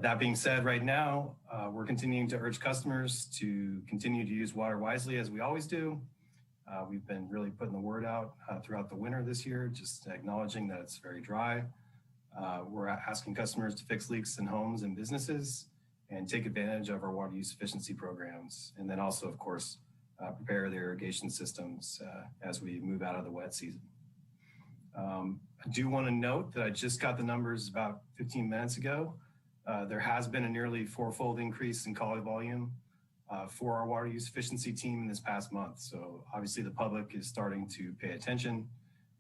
That being said, right now, we're continuing to urge customers to continue to use water wisely as we always do. We've been really putting the word out throughout the winter this year, just acknowledging that it's very dry. We're asking customers to fix leaks in homes and businesses and take advantage of our water use efficiency programs. And then also, of course, prepare the irrigation systems as we move out of the wet season. I do want to note that I just got the numbers about 15 minutes ago. There has been a nearly fourfold increase in call volume for our water use efficiency team in this past month. So obviously the public is starting to pay attention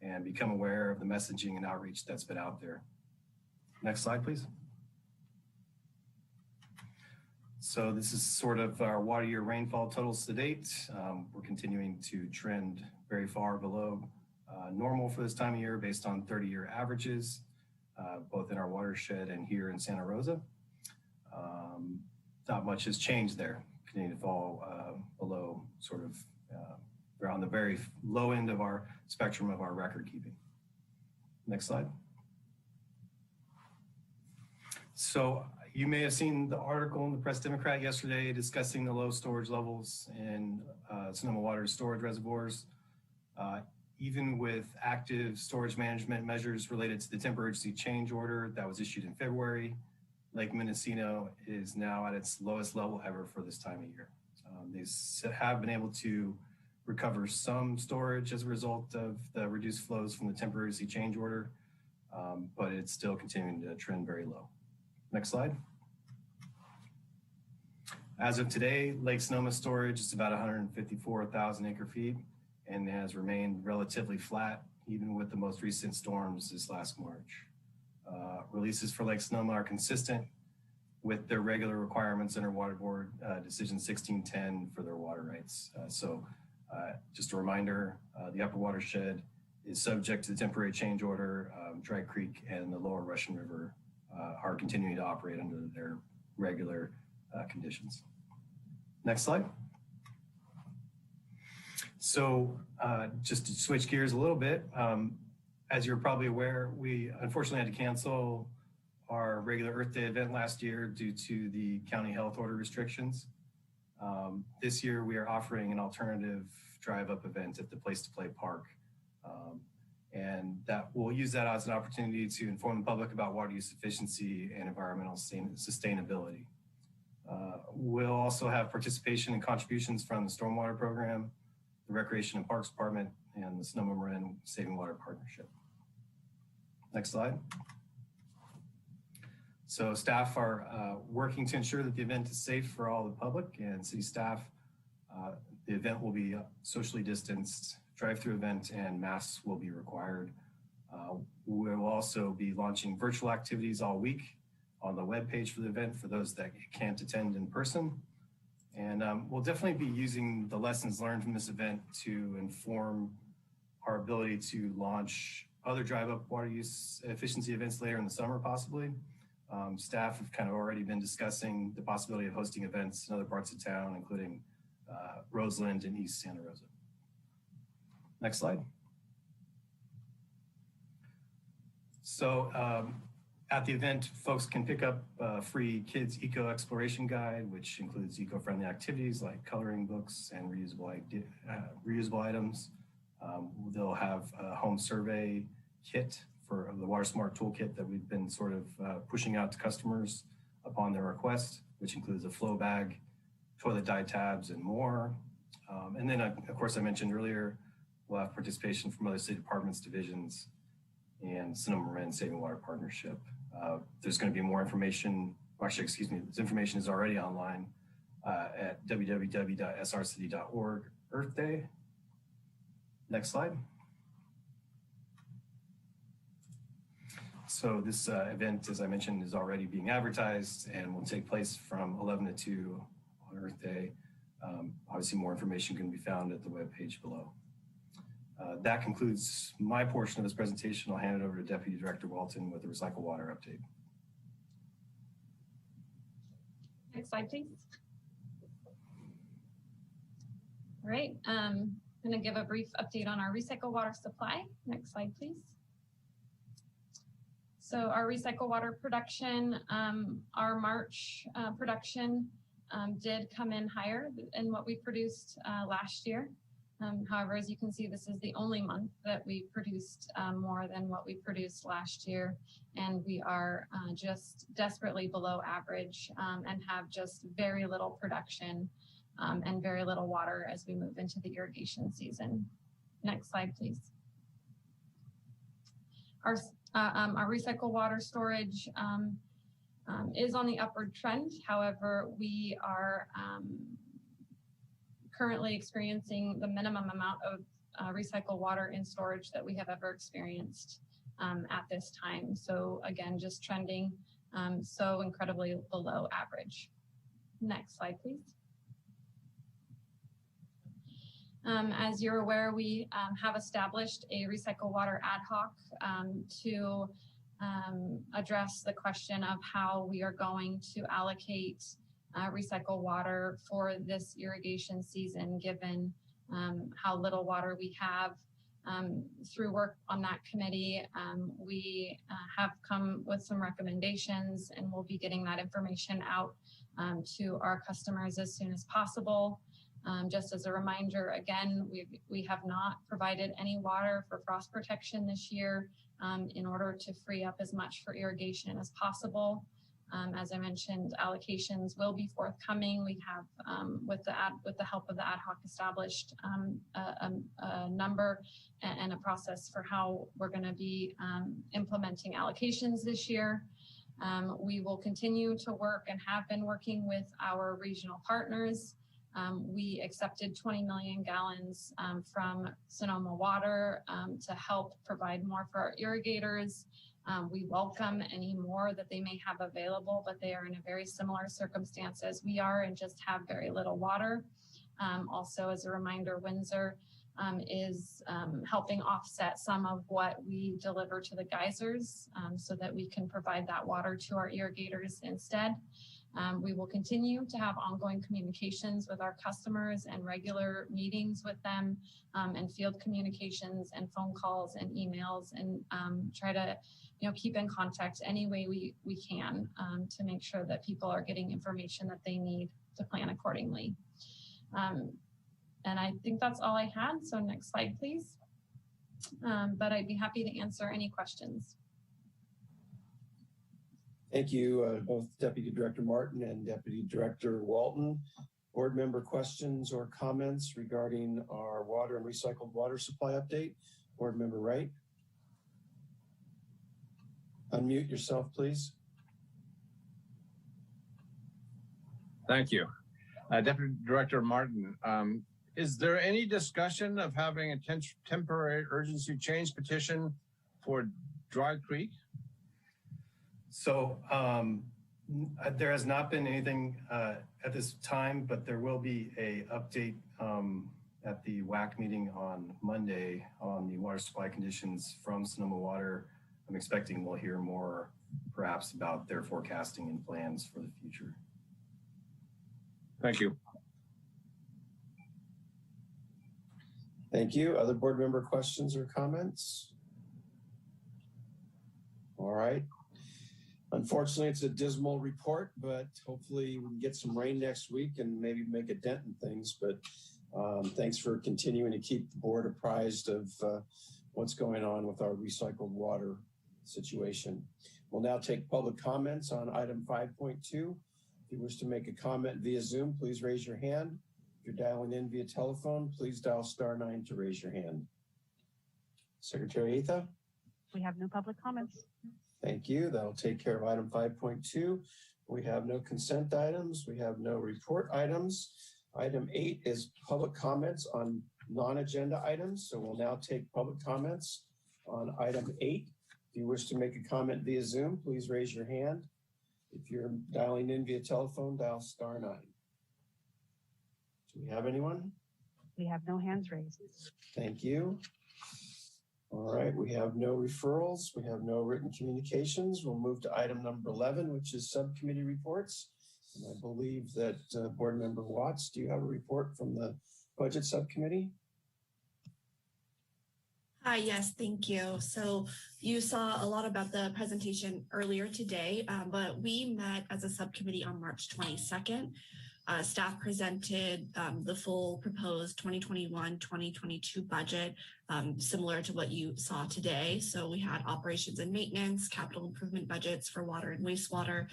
and become aware of the messaging and outreach that's been out there. Next slide, please. So this is sort of our water year rainfall totals to date. We're continuing to trend very far below normal for this time of year based on 30-year averages, both in our watershed and here in Santa Rosa. Not much has changed there. Continue to fall below sort of, we're on the very low end of our spectrum of our record keeping. Next slide. So you may have seen the article in the Press Democrat yesterday discussing the low storage levels in Sonoma Water storage reservoirs. Even with active storage management measures related to the temporary emergency change order that was issued in February, Lake Mendocino is now at its lowest level ever for this time of year. They have been able to recover some storage as a result of the reduced flows from the temporary emergency change order, but it's still continuing to trend very low. Next slide. As of today, Lake Sonoma storage is about 154,000 acre feet and has remained relatively flat even with the most recent storms this last March. Releases for Lake Sonoma are consistent with their regular requirements under Water Board Decision 1610 for their water rights. So Just a reminder, the upper watershed is subject to the temporary change order. Dry Creek and the lower Russian River are continuing to operate under their regular conditions. Next slide. So just to switch gears a little bit, as you're probably aware, we unfortunately had to cancel our regular Earth Day event last year due to the county health order restrictions. This year we are offering an alternative drive-up event at the Place to Play Park. And that we'll use that as an opportunity to inform the public about water use efficiency and environmental sustainability. We'll also have participation and contributions from the Stormwater Program, the Recreation and Parks Department, and the Sonoma Marin Saving Water Partnership. Next slide. So staff are working to ensure that the event is safe for all the public and city staff. The event will be socially distanced, drive-through event, and masks will be required. We will also be launching virtual activities all week on the webpage for the event for those that can't attend in person. And we'll definitely be using the lessons learned from this event to inform our ability to launch other drive-up water use efficiency events later in the summer, possibly. Staff have kind of already been discussing the possibility of hosting events in other parts of town, including Roseland and East Santa Rosa. Next slide. So at the event, folks can pick up a free kids eco exploration guide, which includes eco-friendly activities like coloring books and reusable items. They'll have a home survey kit for the Water Smart toolkit that we've been sort of pushing out to customers upon their request, which includes a flow bag, toilet dye tabs, and more. And then, of course, I mentioned earlier, we'll have participation from other city departments, divisions, and Sonoma Marin Saving Water Partnership. There's going to be more information, actually, excuse me, this information is already online at www.srcity.org Earth Day. Next slide. So this event, as I mentioned, is already being advertised and will take place from 11 to 2 on Earth Day. Obviously, more information can be found at the webpage below. That concludes my portion of this presentation. I'll hand it over to Deputy Director Walton with the Recycle Water update. Next slide, please. All right, I'm going to give a brief update on our recycle water supply. Next slide, please. So our recycle water production, our March production did come in higher than what we produced last year. However, as you can see, this is the only month that we produced more than what we produced last year. And we are just desperately below average and have just very little production and very little water as we move into the irrigation season. Next slide, please. Our recycle water storage is on the upward trend. However, we are currently experiencing the minimum amount of recycled water in storage that we have ever experienced at this time. So again, just trending so incredibly below average. Next slide, please. As you're aware, we have established a recycle water ad hoc to address the question of how we are going to allocate recycle water for this irrigation season, given how little water we have. Through work on that committee, we have come with some recommendations, and we'll be getting that information out to our customers as soon as possible. Just as a reminder, again, we have not provided any water for frost protection this year in order to free up as much for irrigation as possible. As I mentioned, allocations will be forthcoming. We have, with the help of the ad hoc, established a number and a process for how we're going to be implementing allocations this year. We will continue to work and have been working with our regional partners. We accepted 20 million gallons from Sonoma Water to help provide more for our irrigators. We welcome any more that they may have available, but they are in a very similar circumstance as we are and just have very little water. Also, as a reminder, Windsor is helping offset some of what we deliver to the geysers so that we can provide that water to our irrigators instead. We will continue to have ongoing communications with our customers and regular meetings with them and field communications and phone calls and emails and try to keep in contact any way we can to make sure that people are getting information that they need to plan accordingly. And I think that's all I had. So next slide, please. But I'd be happy to answer any questions. Thank you, both Deputy Director Martin and Deputy Director Walton. Board member questions or comments regarding our water and recycled water supply update? Board member Wright. Unmute yourself, please. Thank you. Deputy Director Martin, is there any discussion of having a temporary urgency change petition for Dry Creek? So there has not been anything at this time, but there will be a update at the WAC meeting on Monday on the water supply conditions from Sonoma Water. I'm expecting we'll hear more perhaps about their forecasting and plans for the future. Thank you. Thank you. Other board member questions or comments? All right. Unfortunately, it's a dismal report, but hopefully we can get some rain next week and maybe make a dent in things. But thanks for continuing to keep the board apprised of what's going on with our recycled water situation. We'll now take public comments on item 5.2. If you wish to make a comment via Zoom, please raise your hand. If you're dialing in via telephone, please dial *9 to raise your hand. Secretary Atha? We have no public comments. Thank you. That'll take care of item 5.2. We have no consent items. We have no report items. Item 8 is public comments on non-agenda items. So we'll now take public comments on item 8. If you wish to make a comment via Zoom, please raise your hand. If you're dialing in via telephone, dial *9. Do we have anyone? We have no hands raised. Thank you. All right, we have no referrals. We have no written communications. We'll move to item number 11, which is subcommittee reports. And I believe that Board Member Watts, do you have a report from the Budget Subcommittee? Hi, yes, thank you. So you saw a lot about the presentation earlier today, but we met as a subcommittee on March 22nd. Staff presented the full proposed 2021-2022 budget, similar to what you saw today. So we had operations and maintenance, capital improvement budgets for water and wastewater,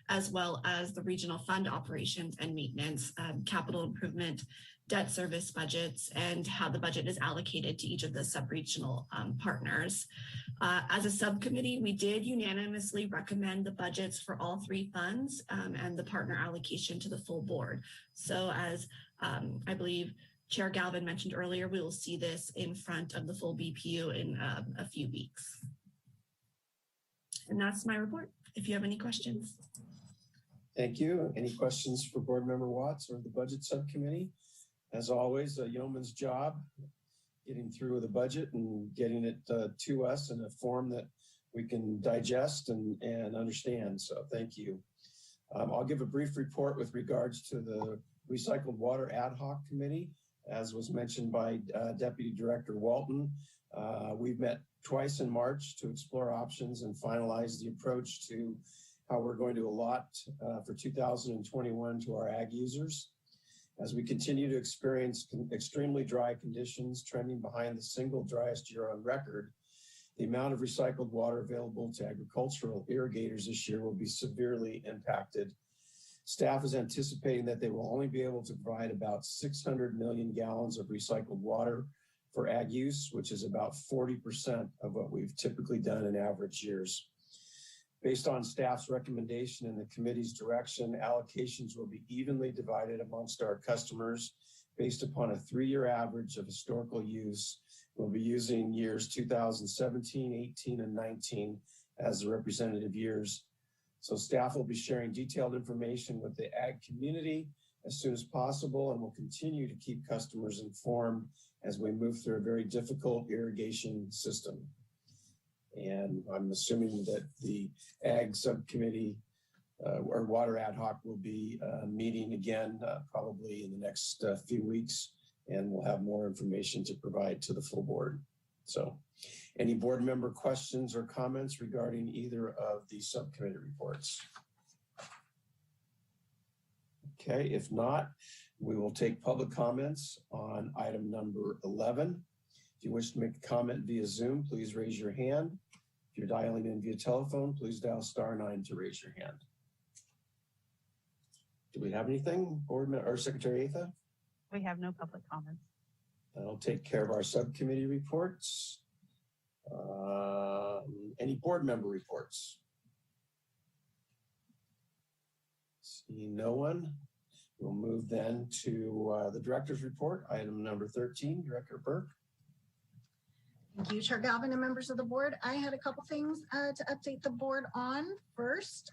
as well as the regional fund operations and maintenance, capital improvement, debt service budgets, and how the budget is allocated to each of the sub-regional partners. As a subcommittee, we did unanimously recommend the budgets for all 3 funds and the partner allocation to the full board. So as I believe Chair Galvin mentioned earlier, we will see this in front of the full BPU in a few weeks. And that's my report, if you have any questions. Thank you. Any questions for Board Member Watts or the Budget Subcommittee? As always, a yeoman's job, getting through the budget and getting it to us in a form that we can digest and understand. So thank you. I'll give a brief report with regards to the Recycled Water Ad Hoc Committee. As was mentioned by Deputy Director Walton, we've met twice in March to explore options and finalize the approach to how we're going to allot for 2021 to our ag users. As we continue to experience extremely dry conditions trending behind the single driest year on record, the amount of recycled water available to agricultural irrigators this year will be severely impacted. Staff is anticipating that they will only be able to provide about 600 million gallons of recycled water for ag use, which is about 40% of what we've typically done in average years. Based on staff's recommendation and the committee's direction, allocations will be evenly divided amongst our customers based upon a 3-year average of historical use. We'll be using years 2017, 18, and 19 as the representative years. So staff will be sharing detailed information with the ag community as soon as possible, and we'll continue to keep customers informed as we move through a very difficult irrigation system. And I'm assuming that the Ag Subcommittee or Water Ad Hoc will be meeting again probably in the next few weeks, and we'll have more information to provide to the full board. So any board member questions or comments regarding either of the subcommittee reports? Okay, if not, we will take public comments on item number 11. If you wish to make a comment via Zoom, please raise your hand. If you're dialing in via telephone, please dial *9 to raise your hand. Do we have anything, Board or Secretary Atha? We have no public comments. That'll take care of our subcommittee reports. Any board member reports? See no one. We'll move then to the director's report, item number 13, Director Burke. Thank you, Chair Galvin and members of the board. I had a couple things to update the board on. First,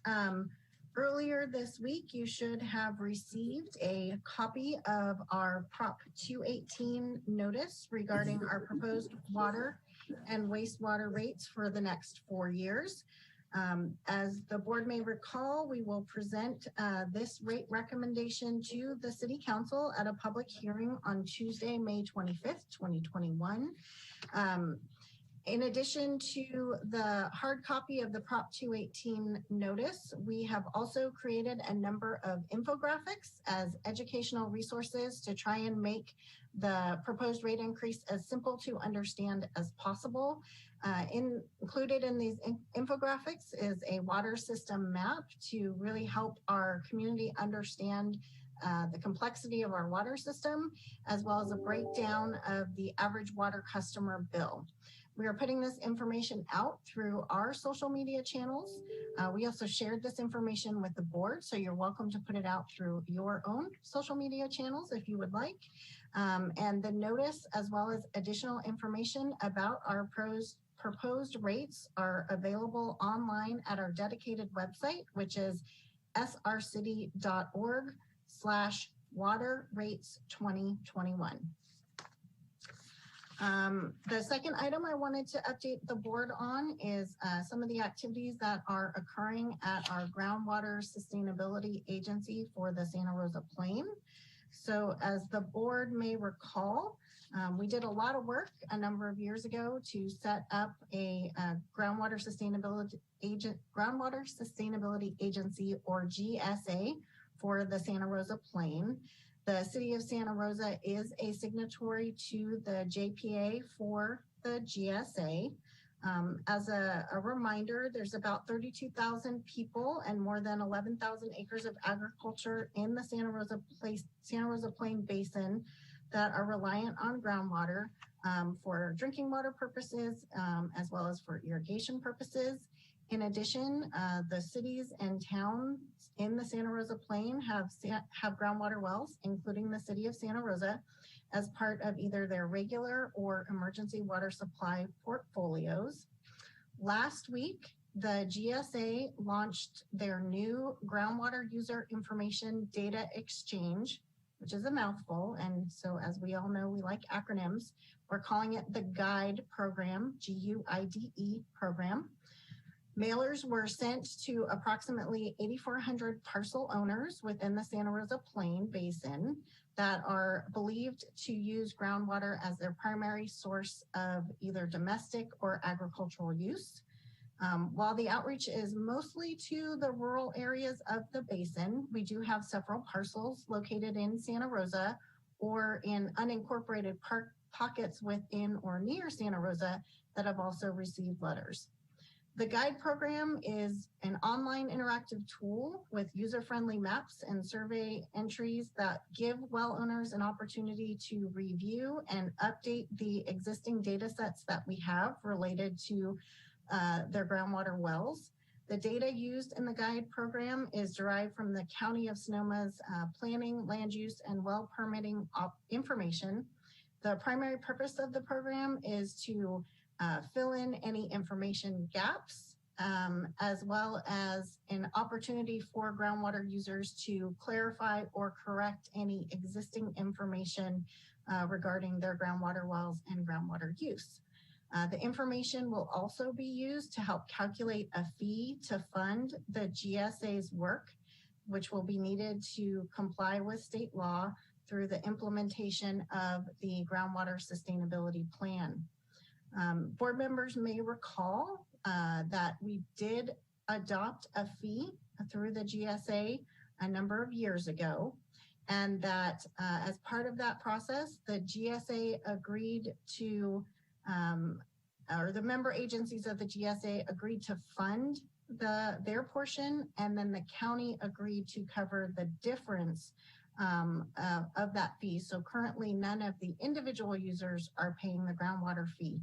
earlier this week, you should have received a copy of our Prop 218 notice regarding our proposed water and wastewater rates for the next 4 years. As the board may recall, we will present this rate recommendation to the City Council at a public hearing on Tuesday, May 25th, 2021. In addition to the hard copy of the Prop 218 notice, we have also created a number of infographics as educational resources to try and make the proposed rate increase as simple to understand as possible. Included in these infographics is a water system map to really help our community understand the complexity of our water system, as well as a breakdown of the average water customer bill. We are putting this information out through our social media channels. We also shared this information with the board, so you're welcome to put it out through your own social media channels if you would like. And the notice, as well as additional information about our proposed rates, are available online at our dedicated website, which is srcity.org/waterrates2021. The second item I wanted to update the board on is some of the activities that are occurring at our Groundwater Sustainability Agency for the Santa Rosa Plain. So as the board may recall, we did a lot of work a number of years ago to set up a Groundwater Sustainability Agency, or GSA, for the Santa Rosa Plain. The City of Santa Rosa is a signatory to the JPA for the GSA. As a reminder, there's about 32,000 people and more than 11,000 acres of agriculture in the Santa Rosa Plain Basin that are reliant on groundwater for drinking water purposes, as well as for irrigation purposes. In addition, the cities and towns in the Santa Rosa Plain have groundwater wells, including the City of Santa Rosa, as part of either their regular or emergency water supply portfolios. Last week, the GSA launched their new groundwater user information data exchange, which is a mouthful. And so, as we all know, we like acronyms. We're calling it the GUIDE program, GUIDE program. Mailers were sent to approximately 8,400 parcel owners within the Santa Rosa Plain Basin that are believed to use groundwater as their primary source of either domestic or agricultural use. While the outreach is mostly to the rural areas of the basin, we do have several parcels located in Santa Rosa or in unincorporated pockets within or near Santa Rosa that have also received letters. The GUIDE program is an online interactive tool with user-friendly maps and survey entries that give well owners an opportunity to review and update the existing data sets that we have related to their groundwater wells. The data used in the GUIDE program is derived from the County of Sonoma's planning, land use, and well permitting information. The primary purpose of the program is to fill in any information gaps as well as an opportunity for groundwater users to clarify or correct any existing information regarding their groundwater wells and groundwater use. The information will also be used to help calculate a fee to fund the GSA's work, which will be needed to comply with state law through the implementation of the groundwater sustainability plan. Board members may recall that we did adopt a fee through the GSA a number of years ago, and that as part of that process, the GSA agreed to, or the member agencies of the GSA agreed to fund their portion, and then the county agreed to cover the difference of that fee. So currently none of the individual users are paying the groundwater fee.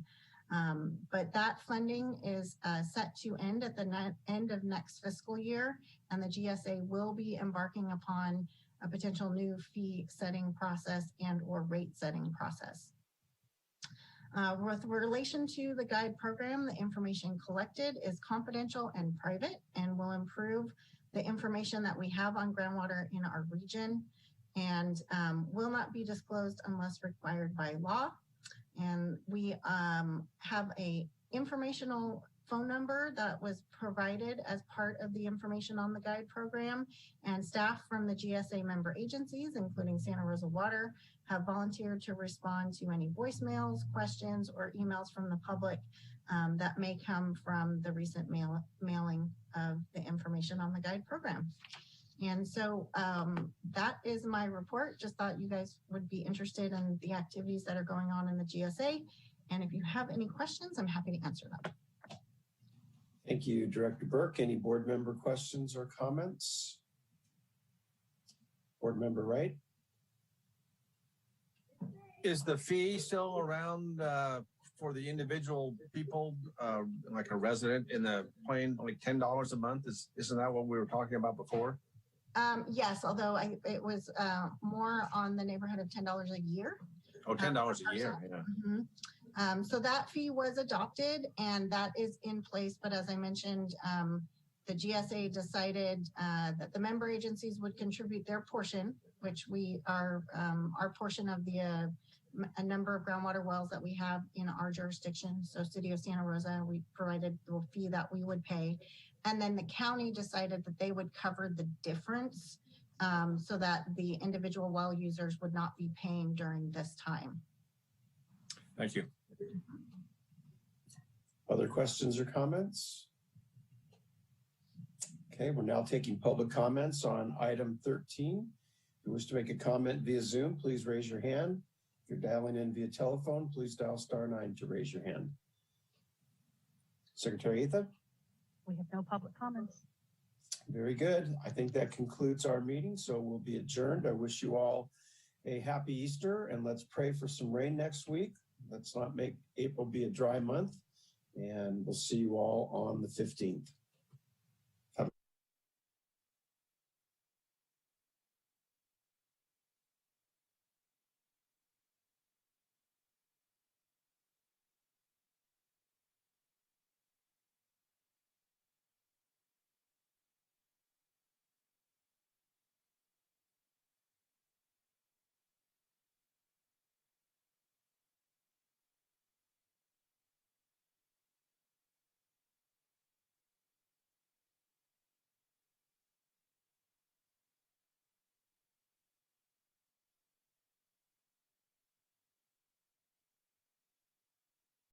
But that funding is set to end at the end of next fiscal year, and the GSA will be embarking upon a potential new fee setting process and or rate setting process. With relation to the guide program, the information collected is confidential and private and will improve the information that we have on groundwater in our region, and will not be disclosed unless required by law. And we have a informational phone number that was provided as part of the information on the guide program, and staff from the GSA member agencies, including Santa Rosa Water, have volunteered to respond to any voicemails, questions, or emails from the public that may come from the recent mailing of the information on the guide program. And so that is my report. Just thought you guys would be interested in the activities that are going on in the GSA. And if you have any questions, I'm happy to answer them. Thank you, Director Burke. Any board member questions or comments? Board member Wright? Is the fee still around for the individual people, like a resident in the plane, like $10 a month? Isn't that what we were talking about before? Yes, although it was more on the neighborhood of $10 a year. Oh, $10 a year, yeah. Mm-hmm. So that fee was adopted and that is in place. But as I mentioned, the GSA decided that the member agencies would contribute their portion, which we are our portion of the a number of groundwater wells that we have in our jurisdiction. So City of Santa Rosa, we provided the fee that we would pay. And then the county decided that they would cover the difference so that the individual well users would not be paying during this time. Thank you. Other questions or comments? Okay, we're now taking public comments on item 13. If you wish to make a comment via Zoom, please raise your hand. If you're dialing in via telephone, please dial *9 to raise your hand. Secretary Etha? We have no public comments. Very good. I think that concludes our meeting, so we'll be adjourned. I wish you all a happy Easter, and let's pray for some rain next week. Let's not make April be a dry month, and we'll see you all on the 15th.